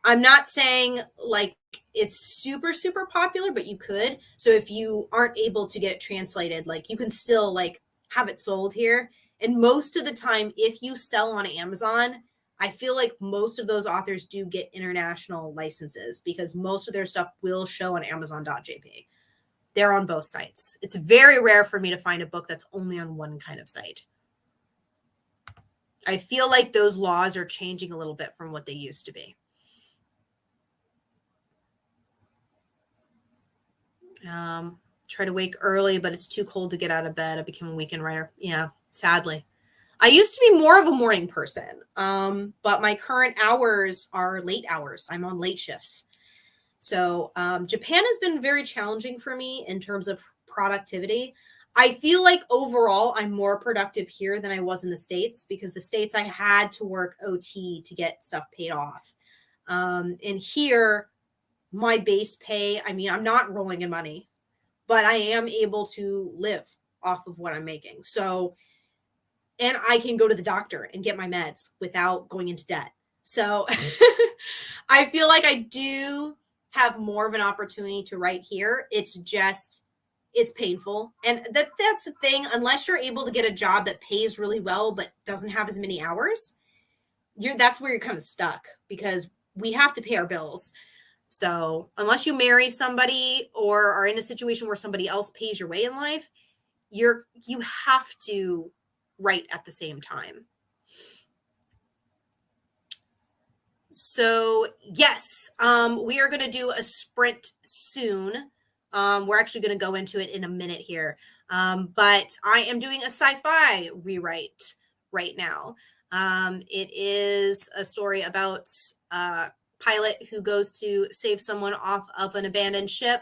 I'm not saying like it's super, super popular, but you could. So if you aren't able to get it translated, like you can still like have it sold here. And most of the time, if you sell on Amazon, I feel like most of those authors do get international licenses because most of their stuff will show on Amazon.jp. They're on both sites. It's very rare for me to find a book that's only on one kind of site. I feel like those laws are changing a little bit from what they used to be. Try to wake early, but it's too cold to get out of bed. I became a weekend writer. Yeah, sadly. I used to be more of a morning person, but my current hours are late hours. I'm on late shifts. So Japan has been very challenging for me in terms of productivity. I feel like overall I'm more productive here than I was in the States because the States I had to work OT to get stuff paid off. And here, my base pay, I mean, I'm not rolling in money, but I am able to live off of what I'm making. So, and I can go to the doctor and get my meds without going into debt. So I feel like I do have more of an opportunity to write here. It's just, it's painful. And that's the thing. Unless you're able to get a job that pays really well, but doesn't have as many hours, that's where you're kind of stuck because we have to pay our bills. So unless you marry somebody or are in a situation where somebody else pays your way in life, you have to write at the same time. So yes, we are going to do a sprint soon. We're actually going to go into it in a minute here. But I am doing a sci-fi rewrite right now. It is a story about a pilot who goes to save someone off of an abandoned ship,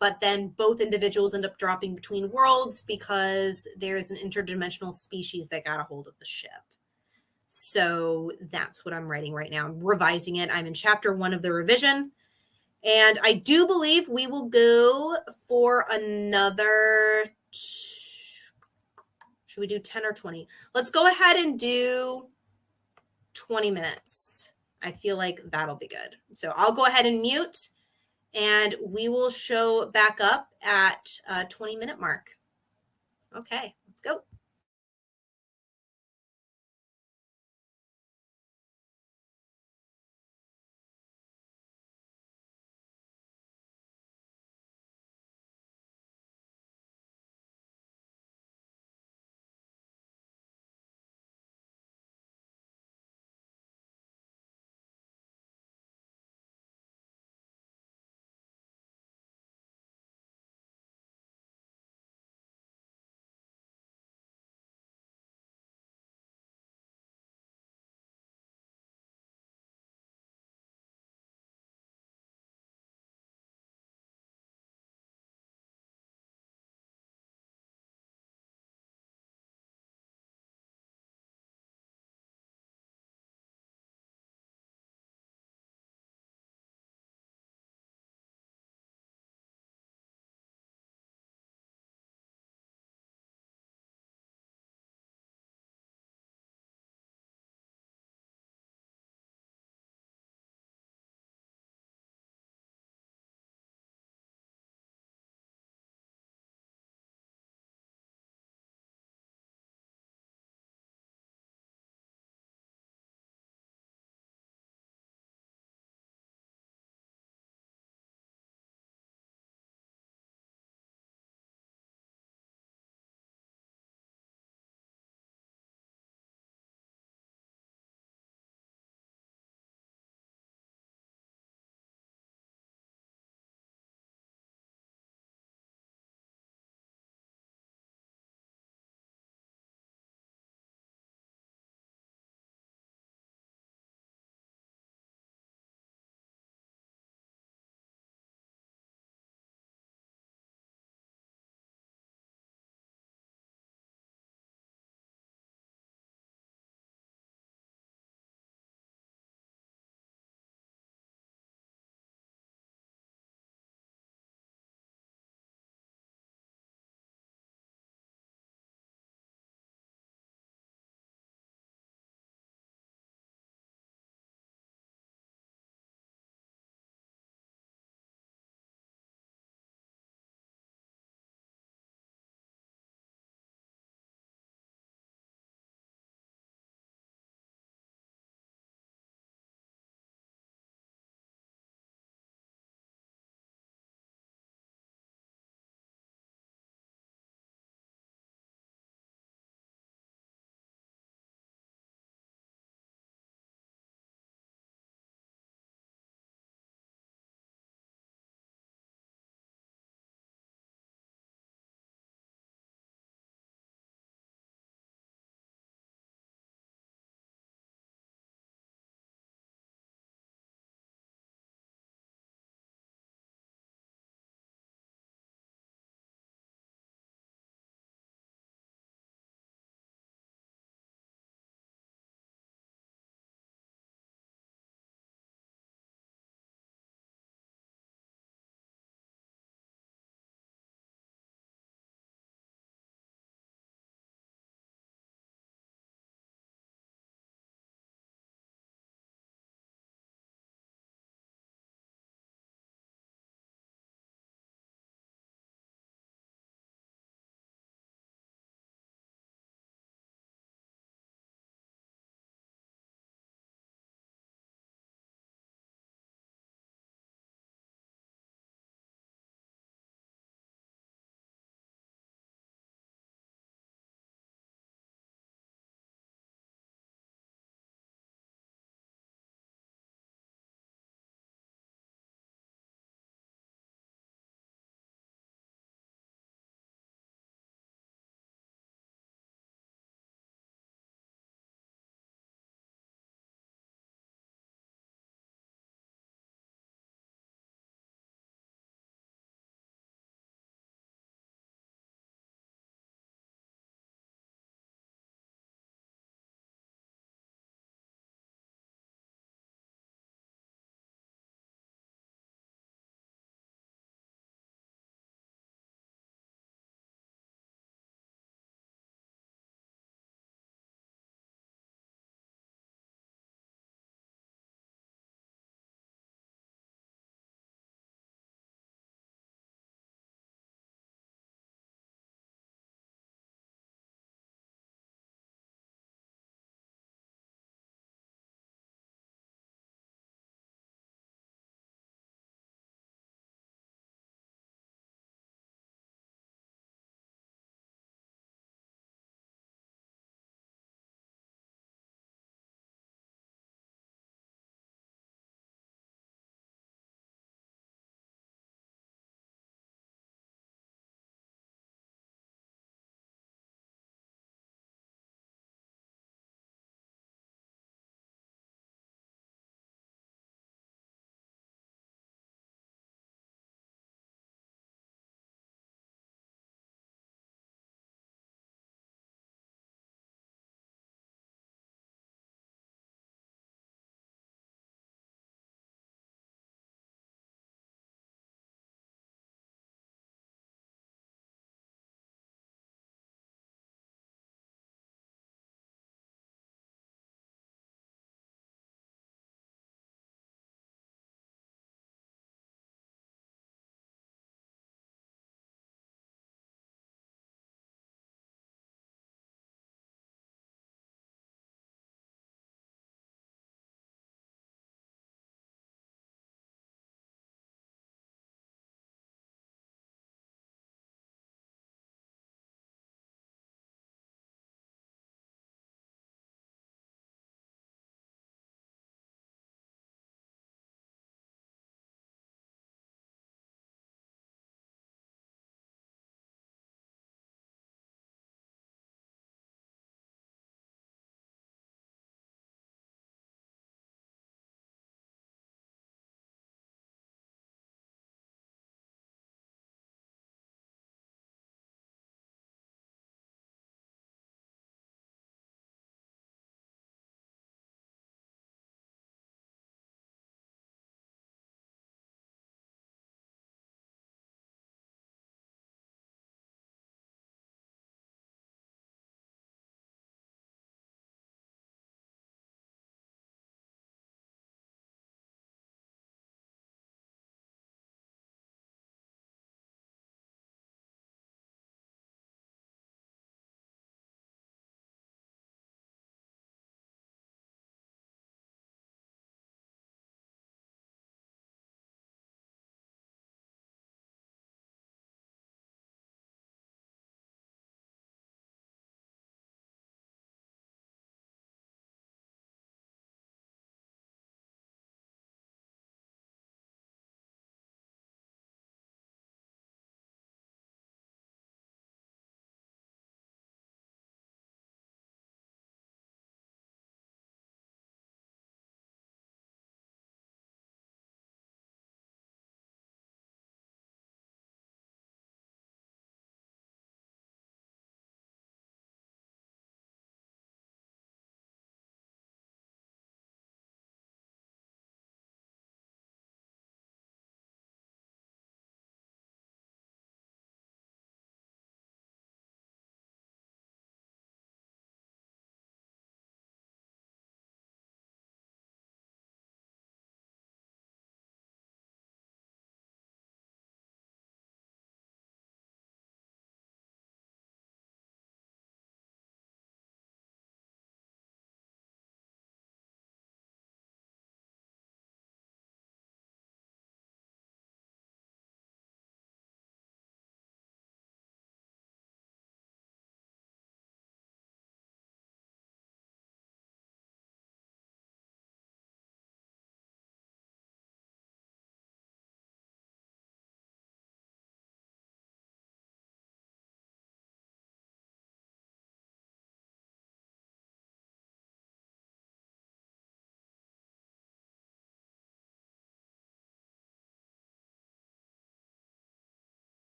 but then both individuals end up dropping between worlds because there's an interdimensional species that got a hold of the ship. So that's what I'm writing right now. I'm revising it. I'm in chapter 1 of the revision. And I do believe we will go for another, should we do 10 or 20? Let's go ahead and do 20 minutes. I feel like that'll be good. So I'll go ahead and mute and we will show back up at 20-minute mark. Okay, let's go.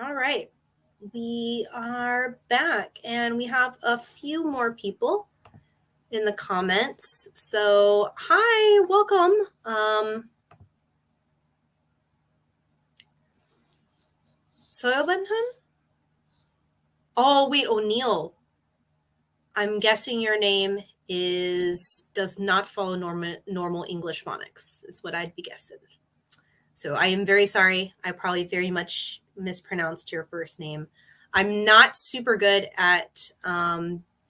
All right. We are back and we have a few more people in the comments. So, hi, welcome. Soyobanhan? Oh, wait, O'Neill. I'm guessing your name does not follow normal English phonics, is what I'd be guessing. So I am very sorry. I probably very much mispronounced your first name. I'm not super good at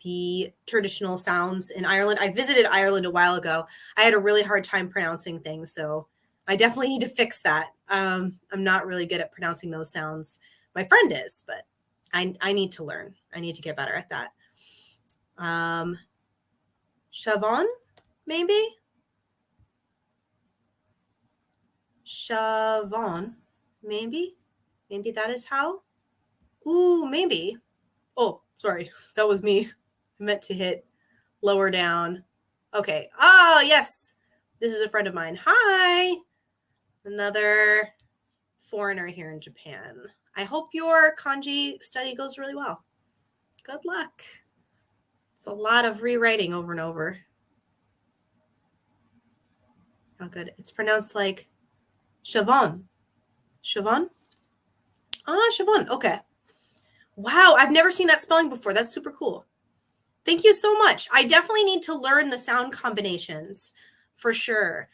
the traditional sounds in Ireland. I visited Ireland a while ago. I had a really hard time pronouncing things, so I definitely need to fix that. I'm not really good at pronouncing those sounds. My friend is, but I need to learn. I need to get better at that. Siobhan, maybe? Siobhan, maybe? Maybe that is how? Ooh, maybe. Oh, sorry. That was me. I meant to hit lower down. Okay. Oh, yes. This is a friend of mine. Hi. Another foreigner here in Japan. I hope your kanji study goes really well. Good luck. It's a lot of rewriting over and over. Oh, good. It's pronounced like Siobhan. Siobhan? Ah, Siobhan. Okay. Wow, I've never seen that spelling before. That's super cool. Thank you so much. I definitely need to learn the sound combinations for sure.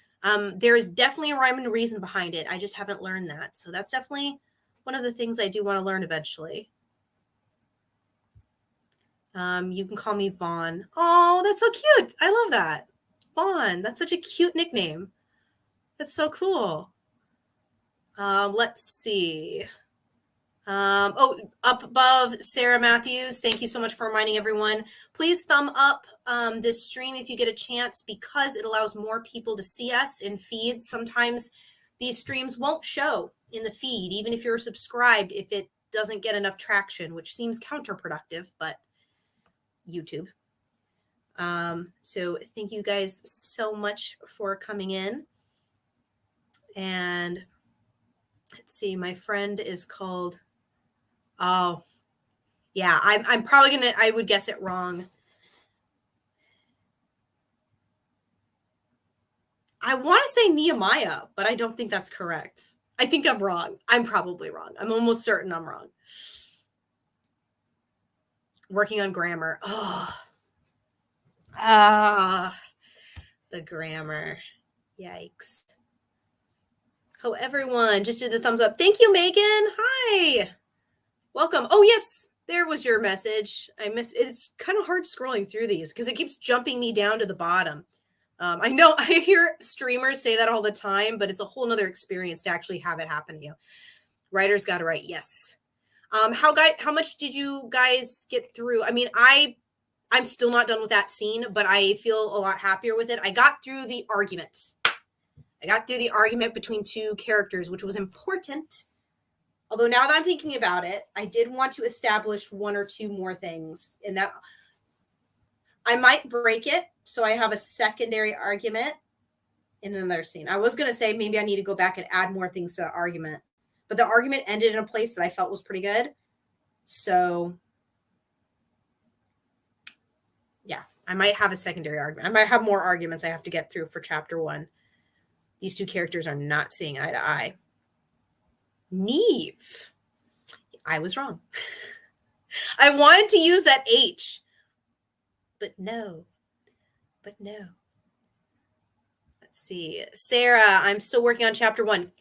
There is definitely a rhyme and reason behind it. I just haven't learned that. So that's definitely one of the things I do want to learn eventually. You can call me Vaughn. Oh, that's so cute. I love that. Vaughn. That's such a cute nickname. That's so cool. Let's see. Up above, Sarah Matthews, thank you so much for reminding everyone. Please thumb up this stream if you get a chance, because it allows more people to see us in feeds. Sometimes these streams won't show in the feed, even if you're subscribed, if it doesn't get enough traction, which seems counterproductive, but YouTube. So thank you guys so much for coming in. And let's see, my friend is called... Oh, yeah, I'm probably gonna, I would guess it wrong. I want to say Nehemiah, but I don't think that's correct. I think I'm wrong. I'm probably wrong. I'm almost certain I'm wrong. Working on grammar. The grammar. Yikes. Oh, everyone just did the thumbs up. Thank you, Megan. Hi. Welcome. Oh, yes. There was your message. It's kind of hard scrolling through these because it keeps jumping me down to the bottom. I know I hear streamers say that all the time, but it's a whole nother experience to actually have it happen to you. Writers got to write. Yes. How much did you guys get through? I mean, I'm still not done with that scene, but I feel a lot happier with it. I got through the argument. I got through the argument between two characters, which was important. Although now that I'm thinking about it, I did want to establish one or two more things in that. I might break it so I have a secondary argument in another scene. I was going to say maybe I need to go back and add more things to the argument, but the argument ended in a place that I felt was pretty good. So yeah, I might have a secondary argument. I might have more arguments I have to get through for chapter 1. These two characters are not seeing eye to eye. Neve. I was wrong. I wanted to use that H, but no. Let's see. Sarah, I'm still working on chapter 1.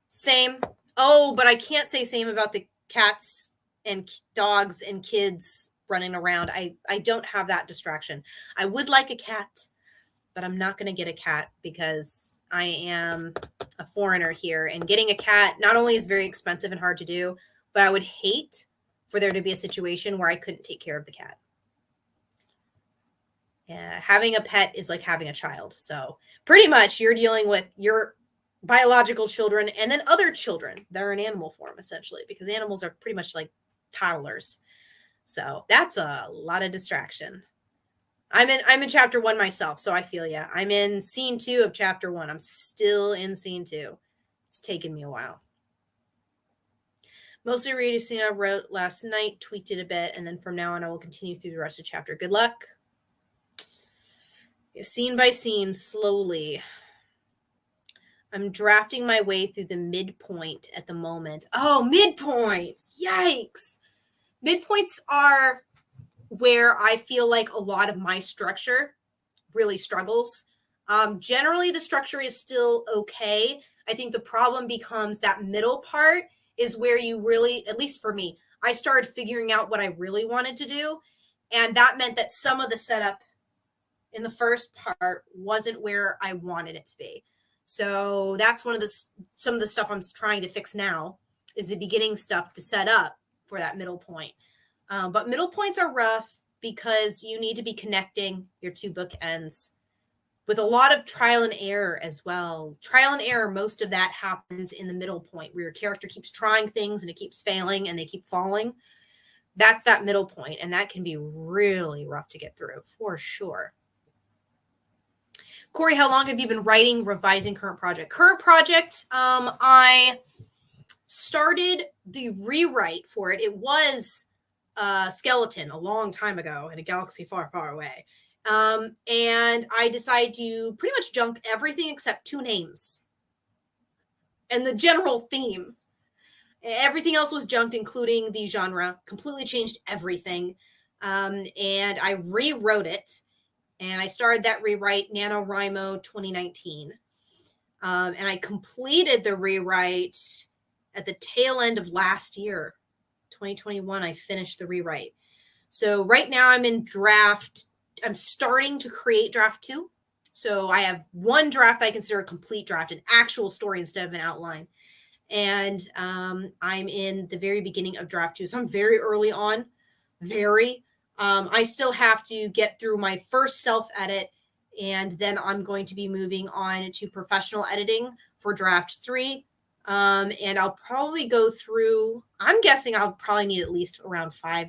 Same. Oh, but I can't say same about the cats and dogs and kids running around. I don't have that distraction. I would like a cat, but I'm not going to get a cat because I am a foreigner here, and getting a cat not only is very expensive and hard to do, but I would hate for there to be a situation where I couldn't take care of the cat. Yeah, having a pet is like having a child. So pretty much you're dealing with your biological children and then other children that are in animal form, essentially, because animals are pretty much like toddlers. So that's a lot of distraction. I'm in chapter 1 myself, so I feel ya. I'm in scene 2 of chapter 1. I'm still in scene 2. It's taken me a while. Mostly read a scene I wrote last night, tweaked it a bit, and then from now on I will continue through the rest of the chapter. Good luck. Scene by scene, slowly. I'm drafting my way through the midpoint at the moment. Oh, midpoints! Yikes! Midpoints are where I feel like a lot of my structure really struggles. Generally, the structure is still okay. I think the problem becomes that middle part is where you really, at least for me, I started figuring out what I really wanted to do. And that meant that some of the setup in the first part wasn't where I wanted it to be. So that's some of the stuff I'm trying to fix now is the beginning stuff to set up for that middle point. But middle points are rough because you need to be connecting your two bookends with a lot of trial and error as well. Trial and error, most of that happens in the middle point where your character keeps trying things and it keeps failing and they keep falling. That's that middle point, and that can be really rough to get through for sure. Corey, how long have you been writing, revising current project? Current project, I started the rewrite for it. It was Skeleton a long time ago in a galaxy far, far away. And I decided to pretty much junk everything except two names and the general theme. Everything else was junked, including the genre. Completely changed everything. And I rewrote it. And I started that rewrite NaNoWriMo 2019. And I completed the rewrite at the tail end of last year, 2021. I finished the rewrite. So right now I'm in draft. I'm starting to create draft 2. So I have one draft I consider a complete draft, an actual story instead of an outline. And I'm in the very beginning of draft 2. So I'm very early on, I still have to get through my first self-edit, and then I'm going to be moving on to professional editing for draft 3. And I'll probably go through, I'm guessing I'll probably need at least around 4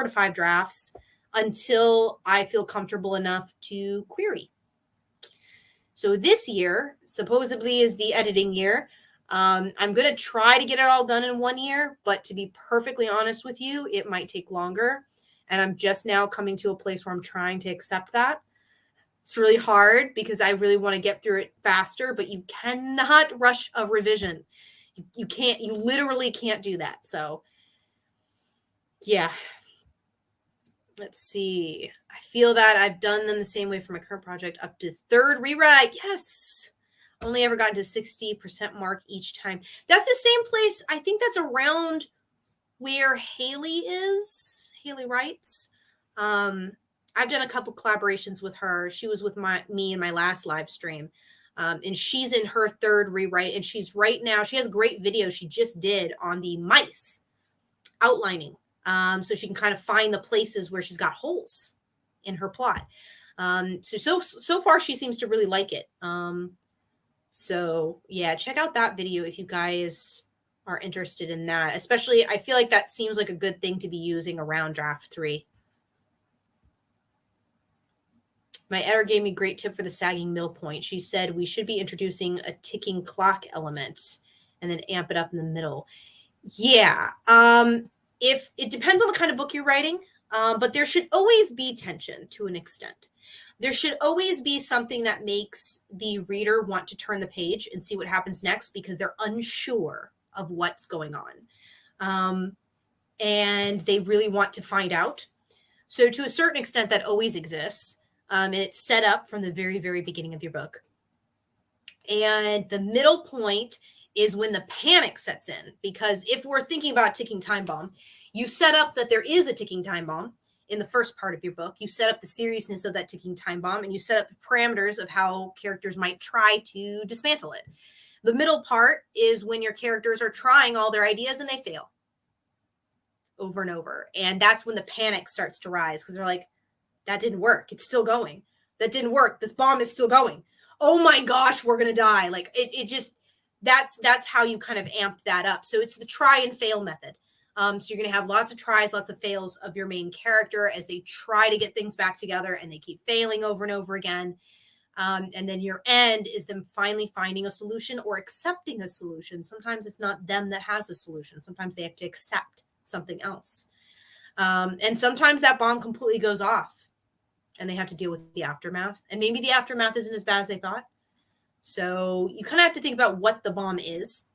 to 5 drafts until I feel comfortable enough to query. So this year supposedly is the editing year. I'm going to try to get it all done in 1 year, but to be perfectly honest with you, it might take longer. And I'm just now coming to a place where I'm trying to accept that. It's really hard because I really want to get through it faster, but you cannot rush a revision. You can't, you literally can't do that. So yeah, let's see. I feel that I've done them the same way for my current project up to 3rd rewrite. Yes. Only ever gotten to 60% mark each time. That's the same place. I think that's around where Haley is. Haley writes. I've done a couple collaborations with her. She was with me in my last live stream. And she's in her 3rd rewrite. And she's right now, she has a great video she just did on the mice outlining. So she can kind of find the places where she's got holes in her plot. So far she seems to really like it. So yeah, check out that video if you guys are interested in that. Especially, I feel like that seems like a good thing to be using around draft 3. My editor gave me a great tip for the sagging middle point. She said we should be introducing a ticking clock element and then amp it up in the middle. Yeah. If it depends on the kind of book you're writing, but there should always be tension to an extent. There should always be something that makes the reader want to turn the page and see what happens next because they're unsure of what's going on. And they really want to find out. So to a certain extent, that always exists. And it's set up from the very, very beginning of your book. And the middle point is when the panic sets in. Because if we're thinking about ticking time bomb, you set up that there is a ticking time bomb in the first part of your book. You set up the seriousness of that ticking time bomb, and you set up the parameters of how characters might try to dismantle it. The middle part is when your characters are trying all their ideas and they fail over and over. And that's when the panic starts to rise because they're like, that didn't work. It's still going. That didn't work. This bomb is still going. Oh my gosh, we're going to die. Like it just, that's how you kind of amp that up. So it's the try and fail method. So you're going to have lots of tries, lots of fails of your main character as they try to get things back together and they keep failing over and over again. And then your end is them finally finding a solution or accepting a solution. Sometimes it's not them that has a solution. Sometimes they have to accept something else. And sometimes that bomb completely goes off and they have to deal with the aftermath. And maybe the aftermath isn't as bad as they thought. So you kind of have to think about what the bomb is.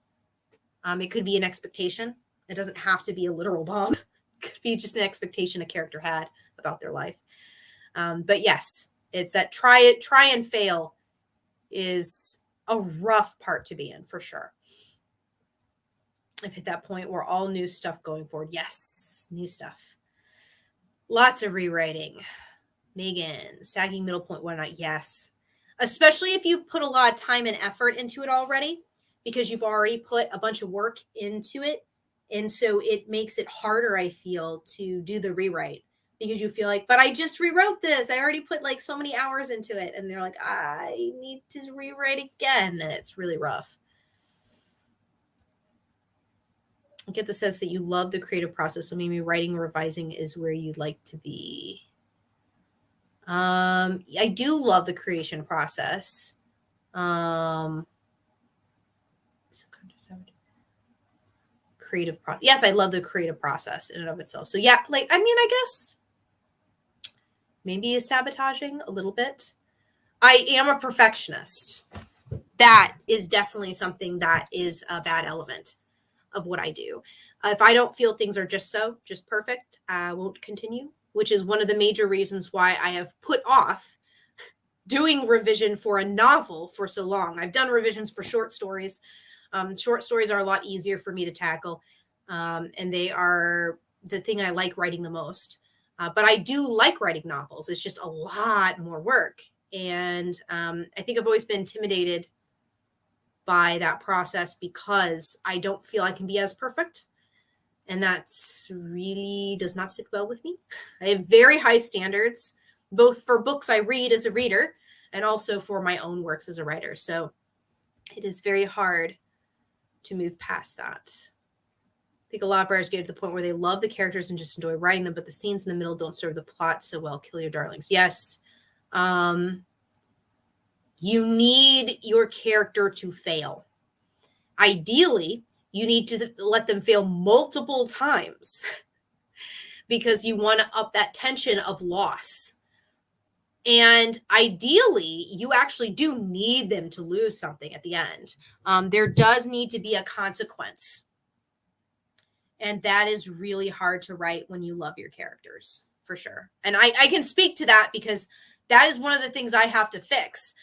It could be an expectation. It doesn't have to be a literal bomb. It could be just an expectation a character had about their life. But yes, it's that try and fail is a rough part to be in for sure. I've hit that point where all new stuff going forward. Yes, new stuff. Lots of rewriting. Megan, sagging middle point, why not? Yes. Especially if you've put a lot of time and effort into it already, because you've already put a bunch of work into it. And so it makes it harder, I feel, to do the rewrite because you feel like, but I just rewrote this. I already put like so many hours into it. And they're like, I need to rewrite again. And it's really rough. I get the sense that you love the creative process. So maybe writing and revising is where you'd like to be. I do love the creation process. Creative process. Yes, I love the creative process in and of itself. So yeah, like, I mean, I guess maybe is sabotaging a little bit. I am a perfectionist. That is definitely something that is a bad element of what I do. If I don't feel things are just perfect, I won't continue, which is one of the major reasons why I have put off doing revision for a novel for so long. I've done revisions for short stories. Short stories are a lot easier for me to tackle, and they are the thing I like writing the most. But I do like writing novels. It's just a lot more work. And I think I've always been intimidated by that process because I don't feel I can be as perfect. And that's really does not sit well with me. I have very high standards, both for books I read as a reader and also for my own works as a writer. So it is very hard to move past that. I think a lot of writers get to the point where they love the characters and just enjoy writing them, but the scenes in the middle don't serve the plot so well. Kill your darlings. Yes. You need your character to fail. Ideally, you need to let them fail multiple times because you want to up that tension of loss. And ideally, you actually do need them to lose something at the end. There does need to be a consequence. And that is really hard to write when you love your characters, for sure. And I can speak to that because that is one of the things I have to fix.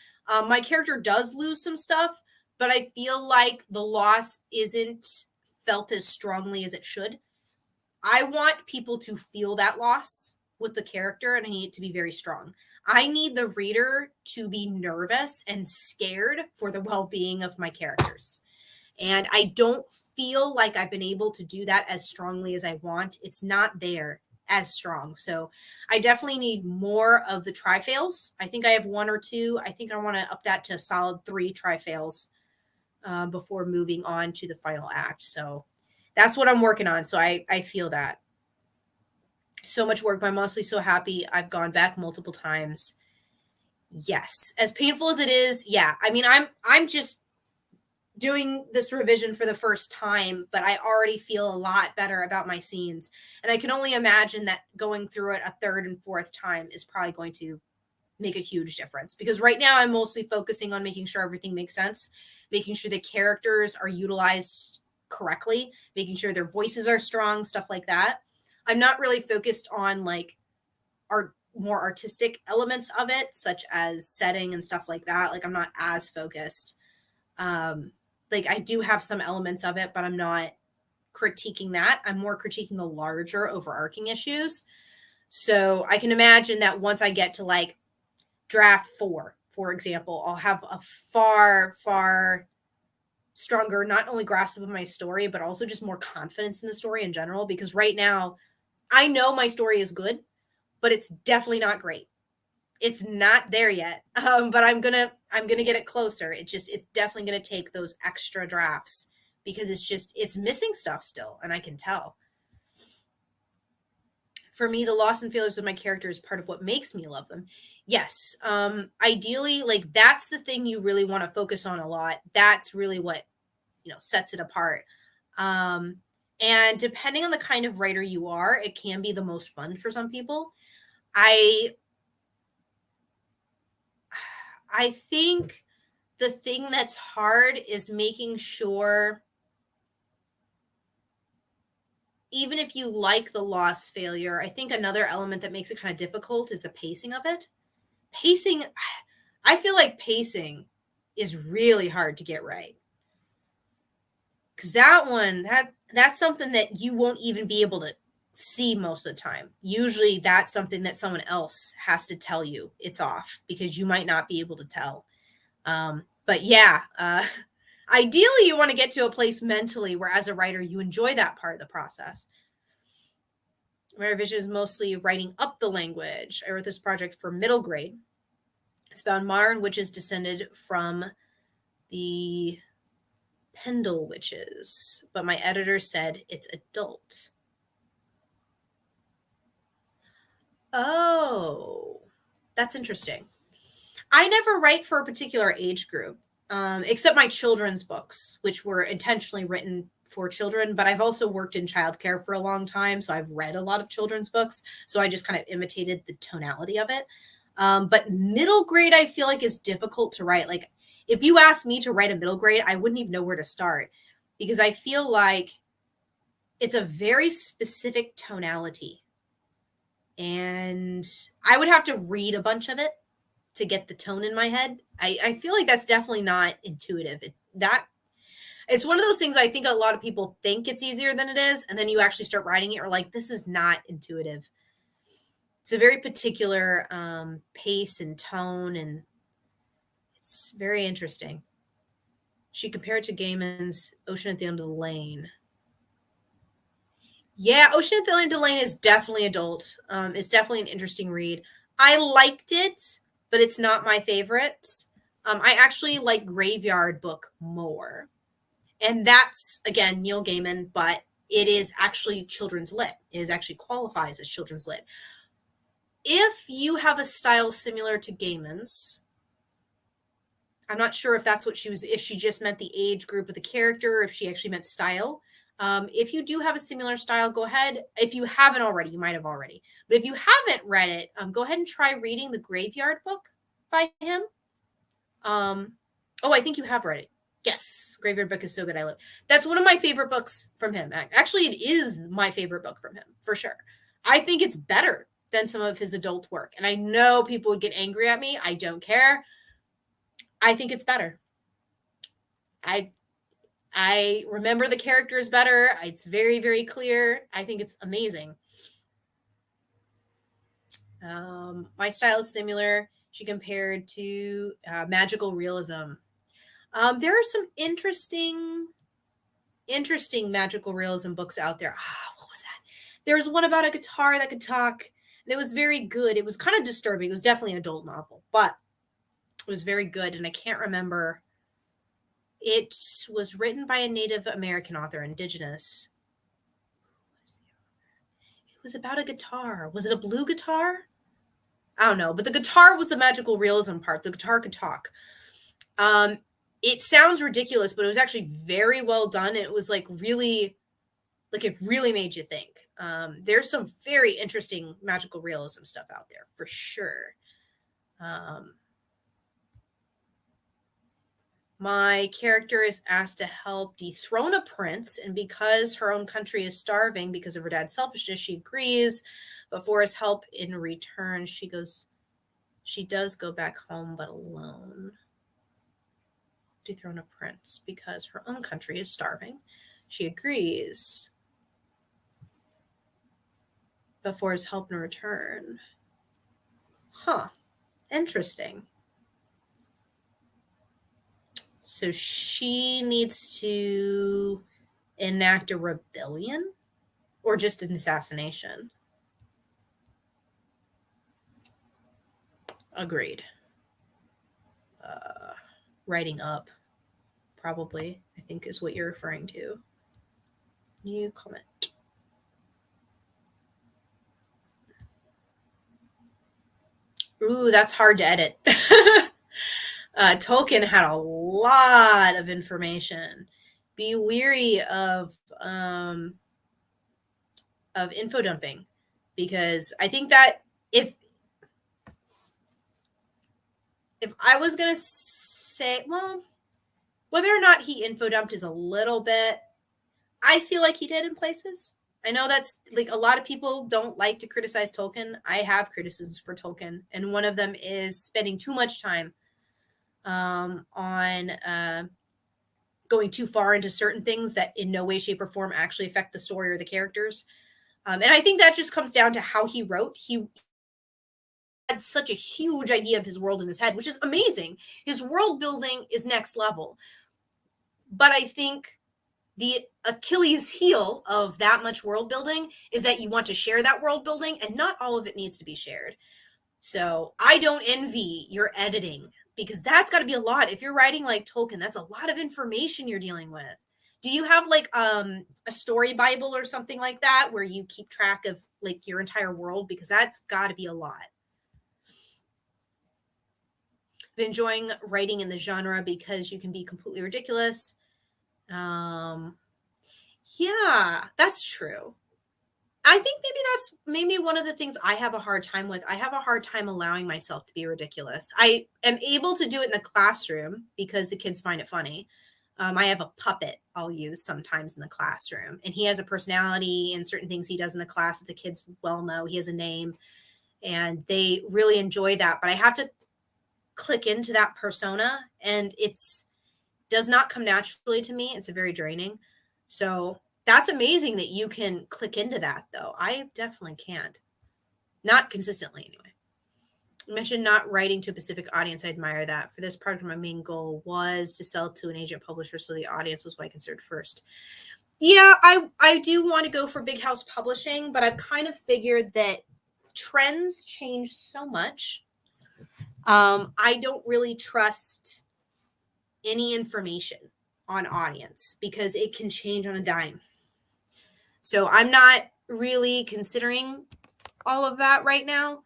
My character does lose some stuff, but I feel like the loss isn't felt as strongly as it should. I want people to feel that loss with the character, and I need it to be very strong. I need the reader to be nervous and scared for the well-being of my characters. And I don't feel like I've been able to do that as strongly as I want. It's not there as strong. So I definitely need more of the try-fails. I think I have one or two. I think I want to up that to a solid 3 try-fails before moving on to the final act. So that's what I'm working on. So I feel that. So much work, but I'm honestly so happy I've gone back multiple times. Yes. As painful as it is, yeah. I mean, I'm just doing this revision for the first time, but I already feel a lot better about my scenes. And I can only imagine that going through it a third and fourth time is probably going to make a huge difference, because right now I'm mostly focusing on making sure everything makes sense, making sure the characters are utilized correctly, making sure their voices are strong, stuff like that. I'm not really focused on like more artistic elements of it, such as setting and stuff like that. Like I'm not as focused. Like I do have some elements of it, but I'm not critiquing that. I'm more critiquing the larger overarching issues. So I can imagine that once I get to like draft 4, for example, I'll have a far, far stronger, not only grasp of my story, but also just more confidence in the story in general. Because right now I know my story is good, but it's definitely not great. It's not there yet. But I'm gonna get it closer. It's definitely gonna take those extra drafts because it's missing stuff still, and I can tell. For me, the loss and failures of my character is part of what makes me love them. Yes. Ideally, like that's the thing you really want to focus on a lot. That's really what, sets it apart. Um, and depending on the kind of writer you are, it can be the most fun for some people. I I think the thing that's hard is making sure, even if you like the loss failure, I think another element that makes it kind of difficult is the pacing of it. Pacing, I feel like pacing is really hard to get right. Because that one, that's something that you won't even be able to see most of the time. Usually that's something that someone else has to tell you it's off because you might not be able to tell. But yeah, ideally you want to get to a place mentally where as a writer you enjoy that part of the process. My revision is mostly writing up the language. I wrote this project for middle grade. It's about modern witches descended from the Pendle witches, but my editor said it's adult. Oh, that's interesting. I never write for a particular age group, except my children's books, which were intentionally written for children. But I've also worked in childcare for a long time, so I've read a lot of children's books. So I just kind of imitated the tonality of it. But middle grade, I feel like is difficult to write. Like if you asked me to write a middle grade, I wouldn't even know where to start because I feel like it's a very specific tonality. And I would have to read a bunch of it to get the tone in my head. I feel like that's definitely not intuitive. It's one of those things I think a lot of people think it's easier than it is, and then you actually start writing it, or like, this is not intuitive. It's a very particular pace and tone, and it's very interesting. She compared to Gaiman's Ocean at the End of the Lane. Yeah, Ocean at the End of the Lane is definitely adult. It's definitely an interesting read. I liked it, but it's not my favorite. I actually like Graveyard Book more. And that's, again, Neil Gaiman, but it is actually children's lit. It is actually qualifies as children's lit. If you have a style similar to Gaiman's, I'm not sure if that's what she was, if she just meant the age group of the character, or if she actually meant style. If you do have a similar style, go ahead. If you haven't already, you might have already. But if you haven't read it, go ahead and try reading the Graveyard Book by him. Oh, I think you have read it. Yes, Graveyard Book is so good. I love. That's one of my favorite books from him. Actually, it is my favorite book from him for sure. I think it's better than some of his adult work, and I know people would get angry at me. I don't care. I think it's better. I I remember the characters better. It's very, very clear. I think it's amazing. My style is similar. She compared to magical realism. There are some interesting magical realism books out there. What was that? There was one about a guitar that could talk, and it was very good. It was kind of disturbing. It was definitely an adult novel, but it was very good, and I can't remember. It was written by a Native American author, indigenous. It was about a guitar. Was it a blue guitar? I don't know, but the guitar was the magical realism part. The guitar could talk. Um, it sounds ridiculous, but it was actually very well done. It was like it really made you think. There's some very interesting magical realism stuff out there for sure. Um, my character is asked to help dethrone a prince, and because her own country is starving because of her dad's selfishness, she agrees. But for his help in return, she does go back home, but alone. Dethrone a prince because her own country is starving. She agrees. But for his help in return. Huh. Interesting. So she needs to enact a rebellion or just an assassination. Agreed. Uh, Writing up, probably, I think is what you're referring to. New comment. Ooh, that's hard to edit. Tolkien had a lot of information. Be weary of info dumping, because I think that if I was gonna say, well, whether or not he info dumped is a little bit, I feel like he did in places. I know that's like a lot of people don't like to criticize Tolkien. I have criticisms for Tolkien, and one of them is spending too much time on going too far into certain things that in no way, shape, or form actually affect the story or the characters. And I think that just comes down to how he wrote. He had such a huge idea of his world in his head, which is amazing. His world building is next level. But I think the Achilles heel of that much world building is that you want to share that world building, and not all of it needs to be shared. So I don't envy your editing, because that's got to be a lot. If you're writing like Tolkien, that's a lot of information you're dealing with. Do you have like a story Bible or something like that where you keep track of like your entire world? Because that's got to be a lot. I'm enjoying writing in the genre because you can be completely ridiculous. Um, yeah, that's true. I think that's maybe one of the things I have a hard time with. I have a hard time allowing myself to be ridiculous. I am able to do it in the classroom because the kids find it funny. I have a puppet I'll use sometimes in the classroom, and he has a personality and certain things he does in the class that the kids well know. He has a name, and they really enjoy that. But I have to click into that persona, and it's does not come naturally to me. It's a very draining. So that's amazing that you can click into that, though. I definitely can't. Not consistently, anyway. You mentioned not writing to a specific audience. I admire that. For this project, my main goal was to sell to an agent publisher, so the audience was what I considered first. Yeah, I do want to go for big house publishing, but I've kind of figured that trends change so much. I don't really trust any information on audience because it can change on a dime. So I'm not really considering all of that right now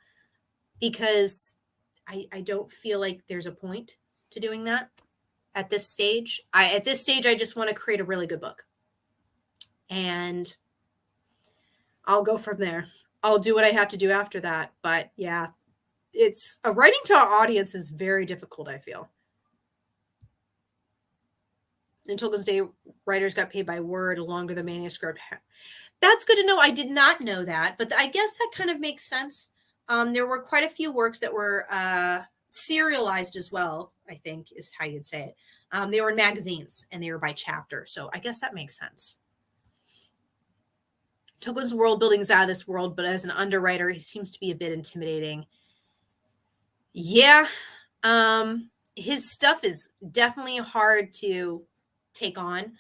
because I don't feel like there's a point to doing that at this stage. At this stage, I just want to create a really good book. And I'll go from there. I'll do what I have to do after that. But yeah, it's writing to our audience is very difficult, I feel. In Tolkien's day, writers got paid by word longer the manuscript. That's good to know. I did not know that, but I guess that kind of makes sense. There were quite a few works that were serialized as well, I think is how you'd say it. They were in magazines and they were by chapter. So I guess that makes sense. Tolkien's world building is out of this world, but as an underwriter, he seems to be a bit intimidating. Yeah. His stuff is definitely hard to take on.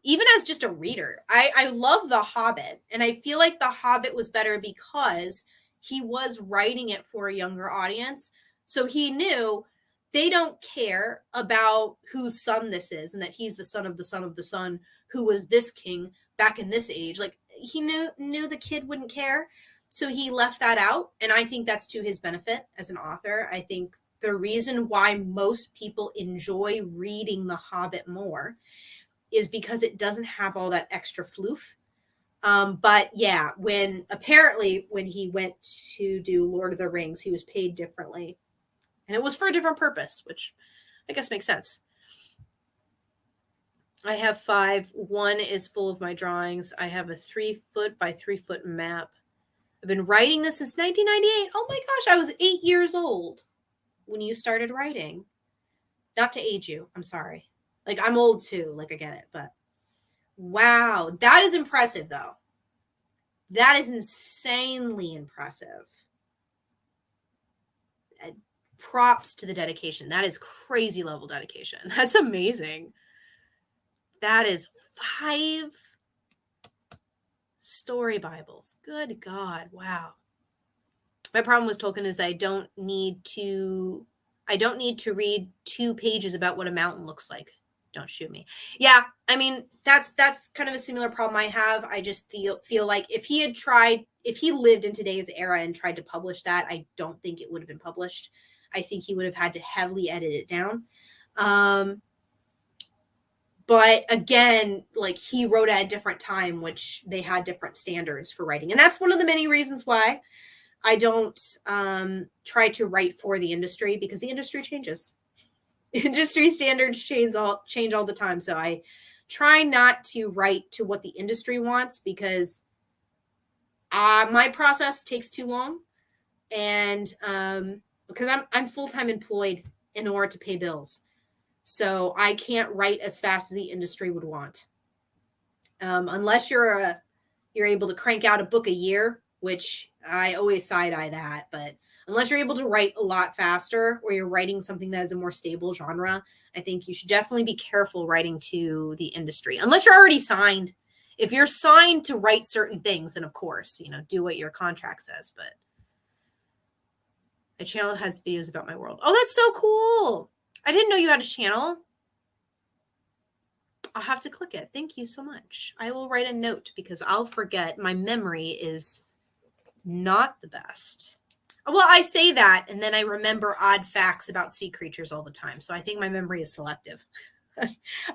Even as just a reader, I love The Hobbit, and I feel like The Hobbit was better because he was writing it for a younger audience. So he knew they don't care about whose son this is and that he's the son of the son of the son who was this king back in this age. Like he knew the kid wouldn't care. So he left that out. And I think that's to his benefit as an author. I think the reason why most people enjoy reading The Hobbit more is because it doesn't have all that extra floof. But yeah, when he went to do Lord of the Rings, he was paid differently. And it was for a different purpose, which I guess makes sense. I have 5. One is full of my drawings. I have a 3-foot by 3-foot map. I've been writing this since 1998. Oh my gosh, I was 8 years old when you started writing. Not to age you, I'm sorry. Like, I'm old too, like I get it, but wow, that is impressive though. That is insanely impressive. Props to the dedication. That is crazy level dedication. That's amazing. That is 5 story Bibles. Good God. Wow. My problem with Tolkien is that I don't need to read 2 pages about what a mountain looks like. don't shoot me. Yeah, I mean, that's kind of a similar problem I have. I just feel like if he lived in today's era and tried to publish that, I don't think it would have been published. I think he would have had to heavily edit it down. But again, like, he wrote at a different time, which they had different standards for writing. And that's one of the many reasons why I don't try to write for the industry, because the industry changes. Industry standards change all the time. So I try not to write to what the industry wants, because my process takes too long, and because I'm full-time employed in order to pay bills, so I can't write as fast as the industry would want. Unless you're able to crank out a book a year, which I always side-eye that, but unless you're able to write a lot faster, or you're writing something that is a more stable genre, I think you should definitely be careful writing to the industry, unless you're already signed. If you're signed to write certain things, then of course, do what your contract says. But a channel that has videos about my world. Oh, that's so cool. I didn't know you had a channel. I'll have to click it. Thank you so much. I will write a note, because I'll forget. My memory is not the best. Well, I say that, and then I remember odd facts about sea creatures all the time. So I think my memory is selective,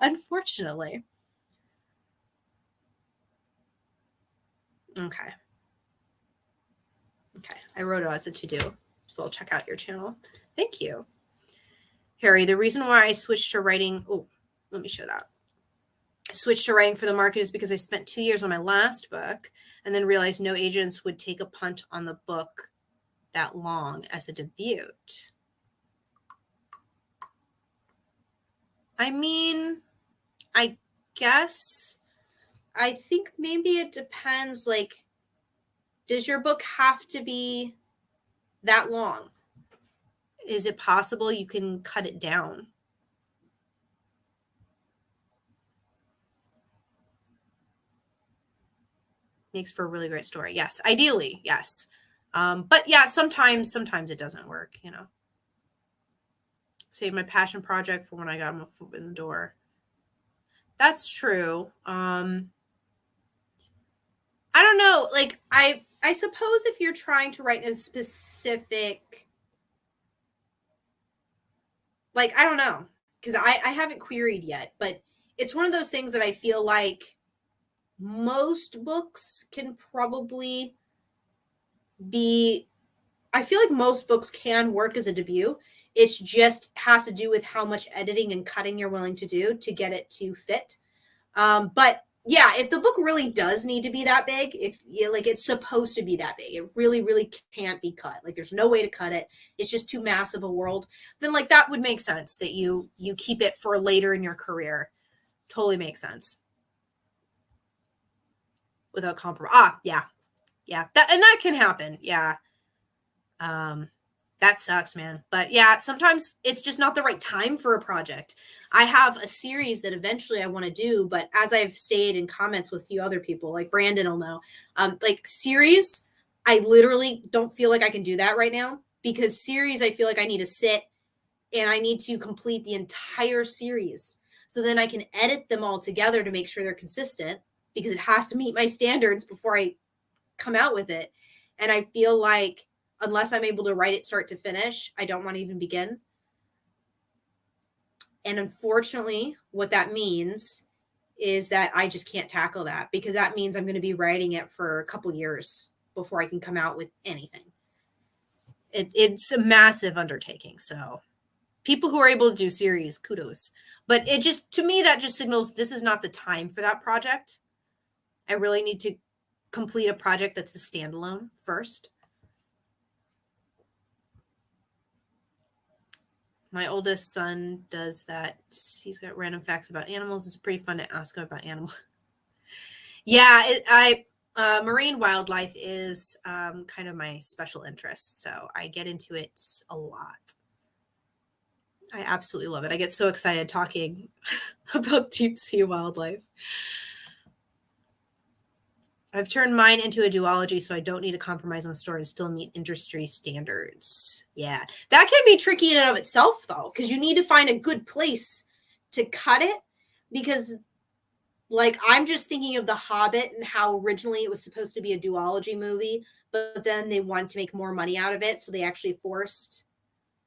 unfortunately. Okay. I wrote it as a to-do, so I'll check out your channel. Thank you. Harry, the reason why I switched to writing... Oh, let me show that. I switched to writing for the market is because I spent 2 years on my last book, and then realized no agents would take a punt on the book that long as a debut. I mean, I guess, I think maybe it depends. Like, does your book have to be that long? Is it possible you can cut it down? Makes for a really great story. Yes, ideally, yes. But yeah, sometimes it doesn't work, Save my passion project for when I got my foot in the door. That's true. I don't know. Like, I suppose if you're trying to write a specific, like, I don't know, because I haven't queried yet, but it's one of those things that I feel like most books can probably be, I feel like most books can work as a debut. It just has to do with how much editing and cutting you're willing to do to get it to fit. But yeah, if the book really does need to be that big, if like it's supposed to be that big, it really, really can't be cut. Like, there's no way to cut it. It's just too massive a world. Then, like, that would make sense that you keep it for later in your career. Totally makes sense. Without compromise. Yeah. That can happen. Yeah. That sucks, man. But yeah, sometimes it's just not the right time for a project. I have a series that eventually I want to do, but as I've stated in comments with a few other people, like Brandon will know, like, series, I literally don't feel like I can do that right now, because series, I feel like I need to sit and I need to complete the entire series. So then I can edit them all together to make sure they're consistent, because it has to meet my standards before I come out with it. And I feel like unless I'm able to write it start to finish, I don't want to even begin. And unfortunately, what that means is that I just can't tackle that, because that means I'm going to be writing it for a couple years before I can come out with anything. It's a massive undertaking. So people who are able to do series, kudos. But it just, to me, that just signals this is not the time for that project. I really need to complete a project that's a standalone first. My oldest son does that. He's got random facts about animals. It's pretty fun to ask him about animals. Yeah, marine wildlife is kind of my special interest, so I get into it a lot. I absolutely love it. I get so excited talking about deep sea wildlife. I've turned mine into a duology, so I don't need to compromise on the story and still meet industry standards. Yeah, that can be tricky in and of itself, though, because you need to find a good place to cut it because like I'm just thinking of The Hobbit and how originally it was supposed to be a duology movie, but then they wanted to make more money out of it, so they actually forced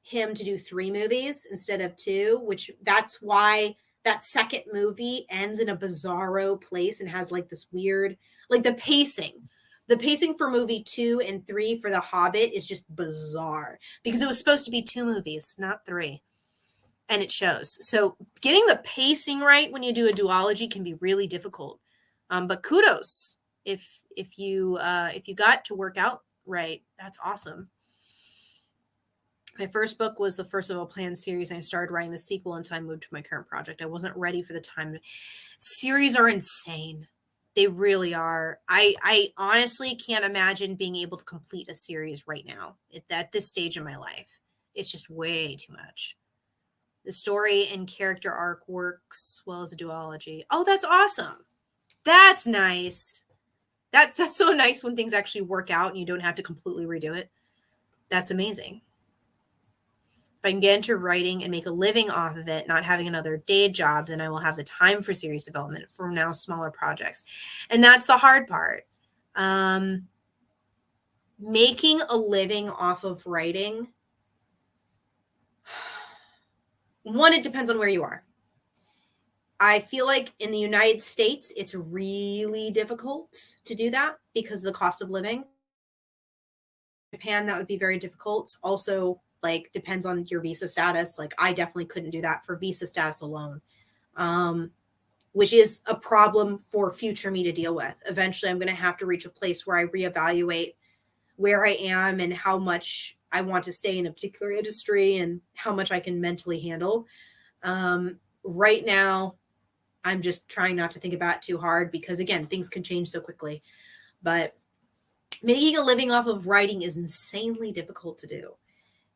him to do 3 movies instead of 2, which that's why that second movie ends in a bizarro place and has like this weird, like the pacing for movie 2 and 3 for The Hobbit is just bizarre because it was supposed to be 2 movies, not 3. And it shows. So getting the pacing right when you do a duology can be really difficult. But kudos if you got to work out right. That's awesome. My first book was the first of a planned series, and I started writing the sequel until I moved to my current project. I wasn't ready for the time. Series are insane. They really are. I honestly can't imagine being able to complete a series right now at this stage in my life. It's just way too much. The story and character arc works well as a duology. Oh, that's awesome. That's nice. That's so nice when things actually work out and you don't have to completely redo it. That's amazing. If I can get into writing and make a living off of it, not having another day job, then I will have the time for series development for now smaller projects. And that's the hard part. Making a living off of writing, one, it depends on where you are. I feel like in the United States, it's really difficult to do that because of the cost of living. Japan, that would be very difficult. Also, like, depends on your visa status. Like, I definitely couldn't do that for visa status alone, which is a problem for future me to deal with. Eventually, I'm going to have to reach a place where I reevaluate where I am and how much I want to stay in a particular industry and how much I can mentally handle. Right now, I'm just trying not to think about it too hard because, again, things can change so quickly. But making a living off of writing is insanely difficult to do.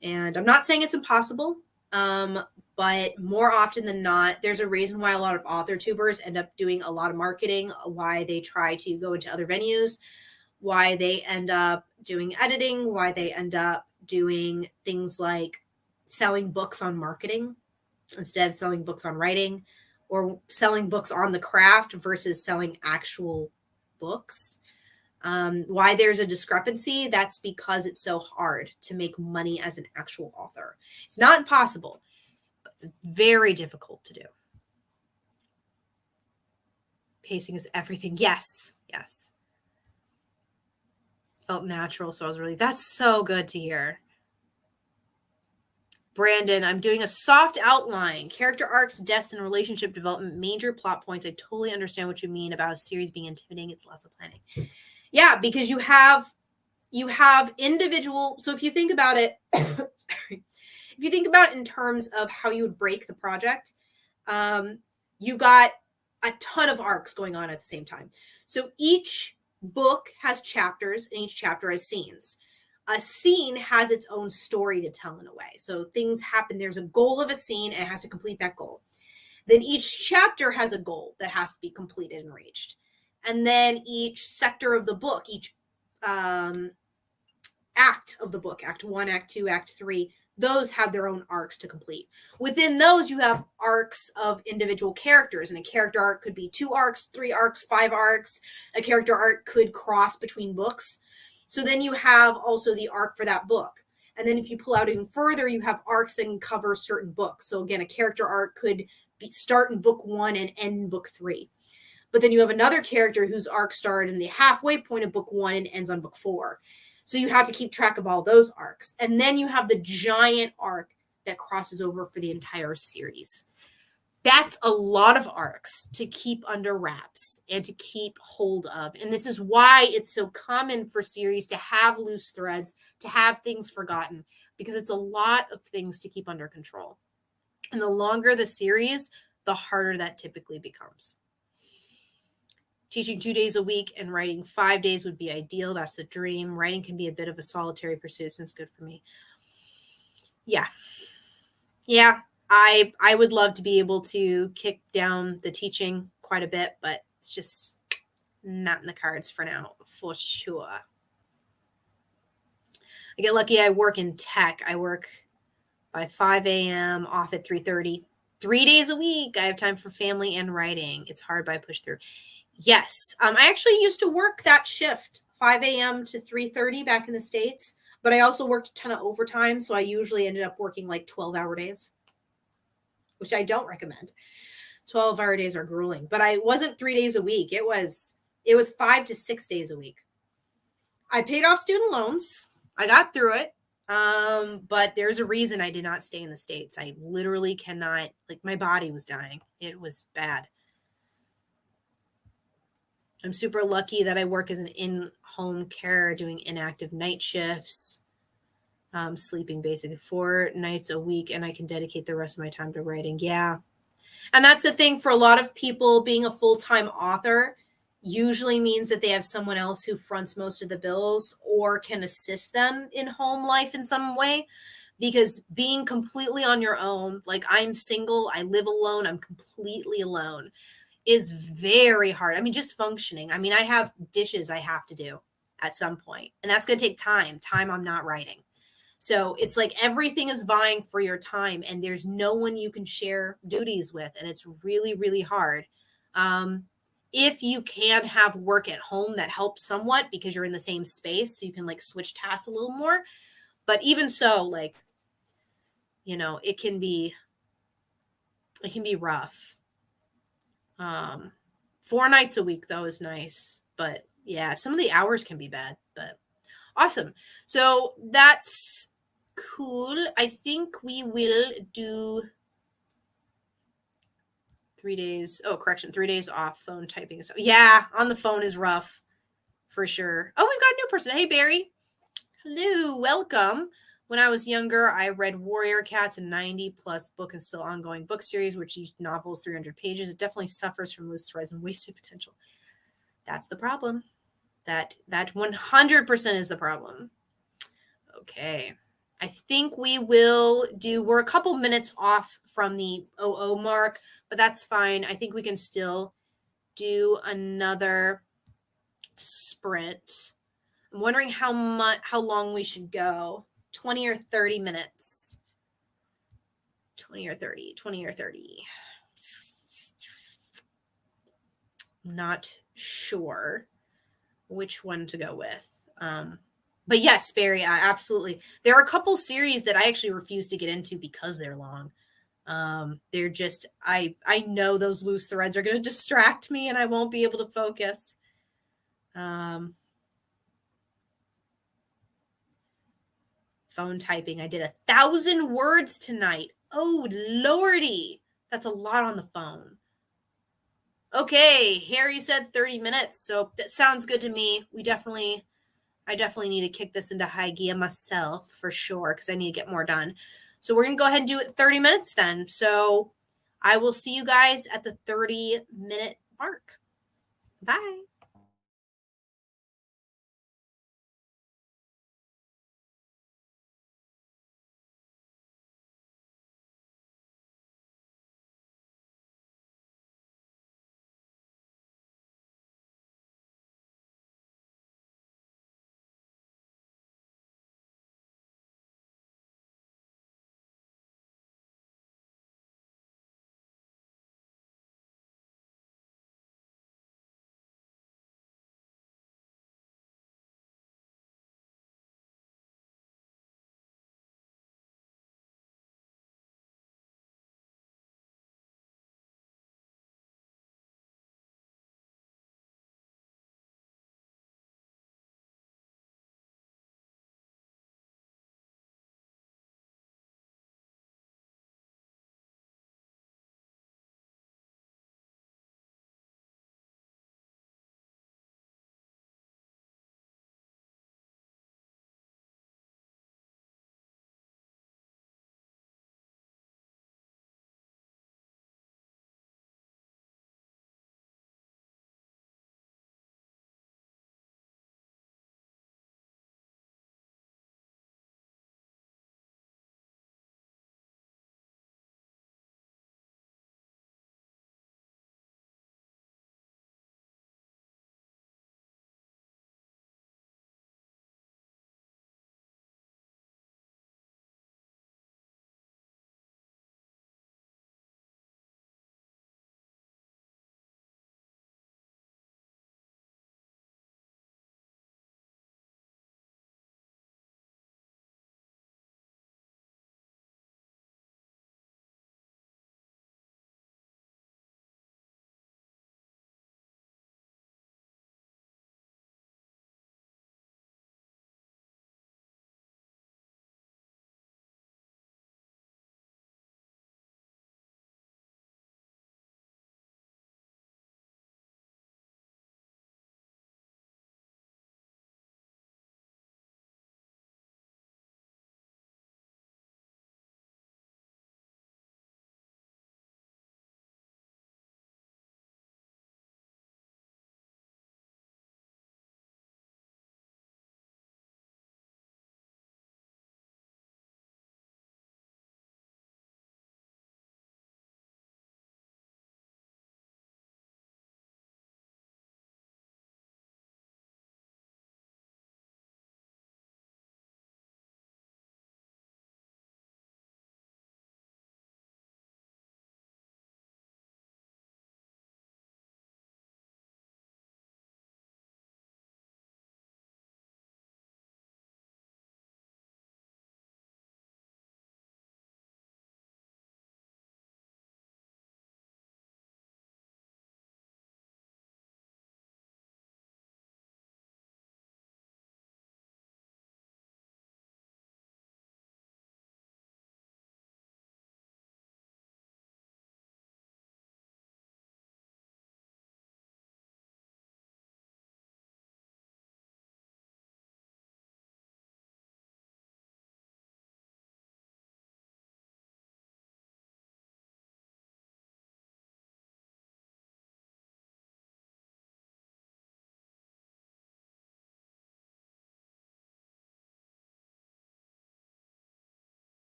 And I'm not saying it's impossible, but more often than not, there's a reason why a lot of author tubers end up doing a lot of marketing, why they try to go into other venues, why they end up doing editing, why they end up doing things like selling books on marketing instead of selling books on writing, or selling books on the craft versus selling actual books. Why there's a discrepancy, that's because it's so hard to make money as an actual author. It's not impossible, but it's very difficult to do. Pacing is everything. Yes. Felt natural, so I was really, that's so good to hear. Brandon, I'm doing a soft outline. Character arcs, deaths, and relationship development, major plot points. I totally understand what you mean about a series being intimidating. It's less of planning. Yeah, because you have individual. So if you think about it, sorry, if you think about it in terms of how you would break the project, you got a ton of arcs going on at the same time. So each book has chapters, and each chapter has scenes. A scene has its own story to tell in a way. So things happen. There's a goal of a scene, and it has to complete that goal. Then each chapter has a goal that has to be completed and reached. And then each sector of the book, each act of the book, act 1, act 2, act 3, those have their own arcs to complete. Within those, you have arcs of individual characters, and a character arc could be 2 arcs, 3 arcs, 5 arcs. A character arc could cross between books. So then you have also the arc for that book. And then if you pull out even further, you have arcs that can cover certain books. So again, a character arc could start in book 1 and end in book 3. But then you have another character whose arc started in the halfway point of book 1 and ends on book 4. So you have to keep track of all those arcs. And then you have the giant arc that crosses over for the entire series. That's a lot of arcs to keep under wraps and to keep hold of. And this is why it's so common for series to have loose threads, to have things forgotten, because it's a lot of things to keep under control. And the longer the series, the harder that typically becomes. Teaching 2 days a week and writing 5 days would be ideal. That's the dream. Writing can be a bit of a solitary pursuit, so it's good for me. Yeah. I would love to be able to kick down the teaching quite a bit, but it's just not in the cards for now, for sure. I get lucky. I work in tech. I work by 5 a.m., off at 3:30. 3 days a week. I have time for family and writing. It's hard, but I push through. Yes. I actually used to work that shift, 5 a.m. to 3:30 back in the States, but I also worked a ton of overtime. So I usually ended up working like 12-hour days, which I don't recommend. 12-hour days are grueling, but I wasn't 3 days a week. It was 5 to 6 days a week. I paid off student loans. I got through it. But there's a reason I did not stay in the States. I literally cannot, like, my body was dying. It was bad. I'm super lucky that I work as an in-home carer doing inactive night shifts, sleeping basically 4 nights a week, and I can dedicate the rest of my time to writing. Yeah. And that's the thing for a lot of people, being a full-time author usually means that they have someone else who fronts most of the bills or can assist them in home life in some way. Because being completely on your own, like, I'm single, I live alone, I'm completely alone, is very hard. I mean, just functioning. I mean, I have dishes I have to do at some point, and that's going to take time I'm not writing. So it's like everything is vying for your time, and there's no one you can share duties with, and it's really, really hard. Um, if you can have work at home that helps somewhat because you're in the same space, so you can like switch tasks a little more. But even so, like, it can be rough. Um, 4 nights a week though is nice, but yeah, some of the hours can be bad, but awesome. So that's cool. I think we will do 3 days. Oh, correction, 3 days off phone typing. So yeah, on the phone is rough for sure. Oh, we've got a new person. Hey, Barry. Hello, welcome. When I was younger, I read Warrior Cats, a 90 plus book and still ongoing book series, which each novel is 300 pages. It definitely suffers from loose threads and wasted potential. That's the problem. That 100% is the problem. Okay. I think we're a couple minutes off from the OO mark, but that's fine. I think we can still do another sprint. I'm wondering how long we should go. 20 or 30 minutes. 20 or 30. 20 or 30. I'm not sure which one to go with. But yes, Barry, absolutely. There are a couple series that I actually refuse to get into because they're long. They're just I know those loose threads are going to distract me and I won't be able to focus. Phone typing. I did 1,000 words tonight. Oh lordy, that's a lot on the phone. Okay, Harry said 30 minutes, so that sounds good to me. I definitely need to kick this into high gear myself for sure because I need to get more done. So we're going to go ahead and do it 30 minutes then. So I will see you guys at the 30-minute mark. Bye.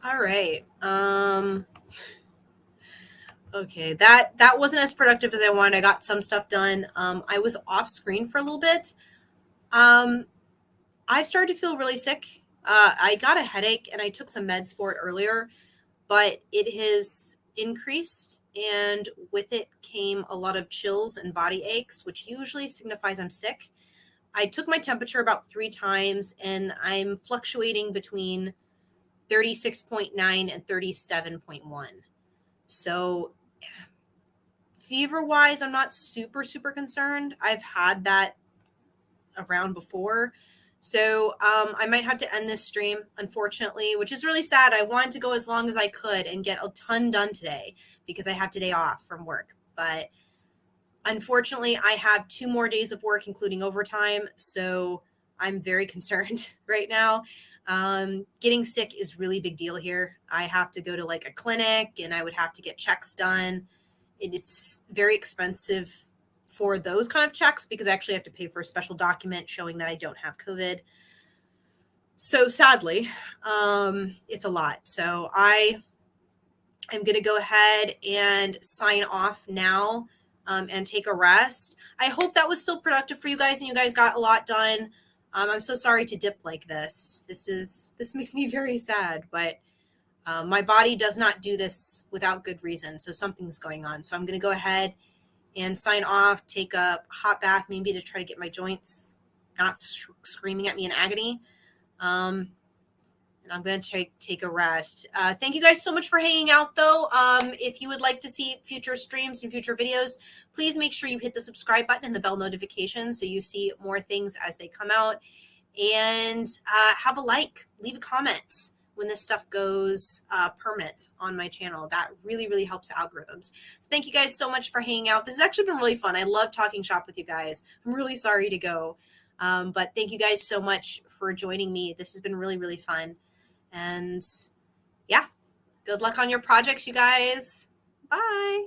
All right. Okay, that wasn't as productive as I wanted. I got some stuff done. I was off screen for a little bit. Um, I started to feel really sick. I got a headache and I took some meds for it earlier, but it has increased, and with it came a lot of chills and body aches, which usually signifies I'm sick. I took my temperature about 3 times, and I'm fluctuating between 36.9 and 37.1. So fever wise, I'm not super concerned. I've had that around before. So I might have to end this stream, unfortunately, which is really sad. I wanted to go as long as I could and get a ton done today because I have today off from work. But unfortunately, I have 2 more days of work, including overtime. So I'm very concerned right now. Getting sick is really big deal here. I have to go to like a clinic and I would have to get checks done. It's very expensive for those kind of checks because I actually have to pay for a special document showing that I don't have COVID. So sadly, it's a lot. So I am going to go ahead and sign off now, and take a rest. I hope that was still productive for you guys and you guys got a lot done. I'm so sorry to dip like this. This makes me very sad, but my body does not do this without good reason. So something's going on. So I'm going to go ahead and sign off, take a hot bath, maybe to try to get my joints not screaming at me in agony. And I'm going to take a rest. Thank you guys so much for hanging out, though. If you would like to see future streams and future videos, please make sure you hit the subscribe button and the bell notification so you see more things as they come out. And have a like, leave a comment when this stuff goes permanent on my channel. That really helps the algorithms. So thank you guys so much for hanging out. This has actually been really fun. I love talking shop with you guys. I'm really sorry to go. But thank you guys so much for joining me. This has been really fun. And yeah, good luck on your projects, you guys. Bye.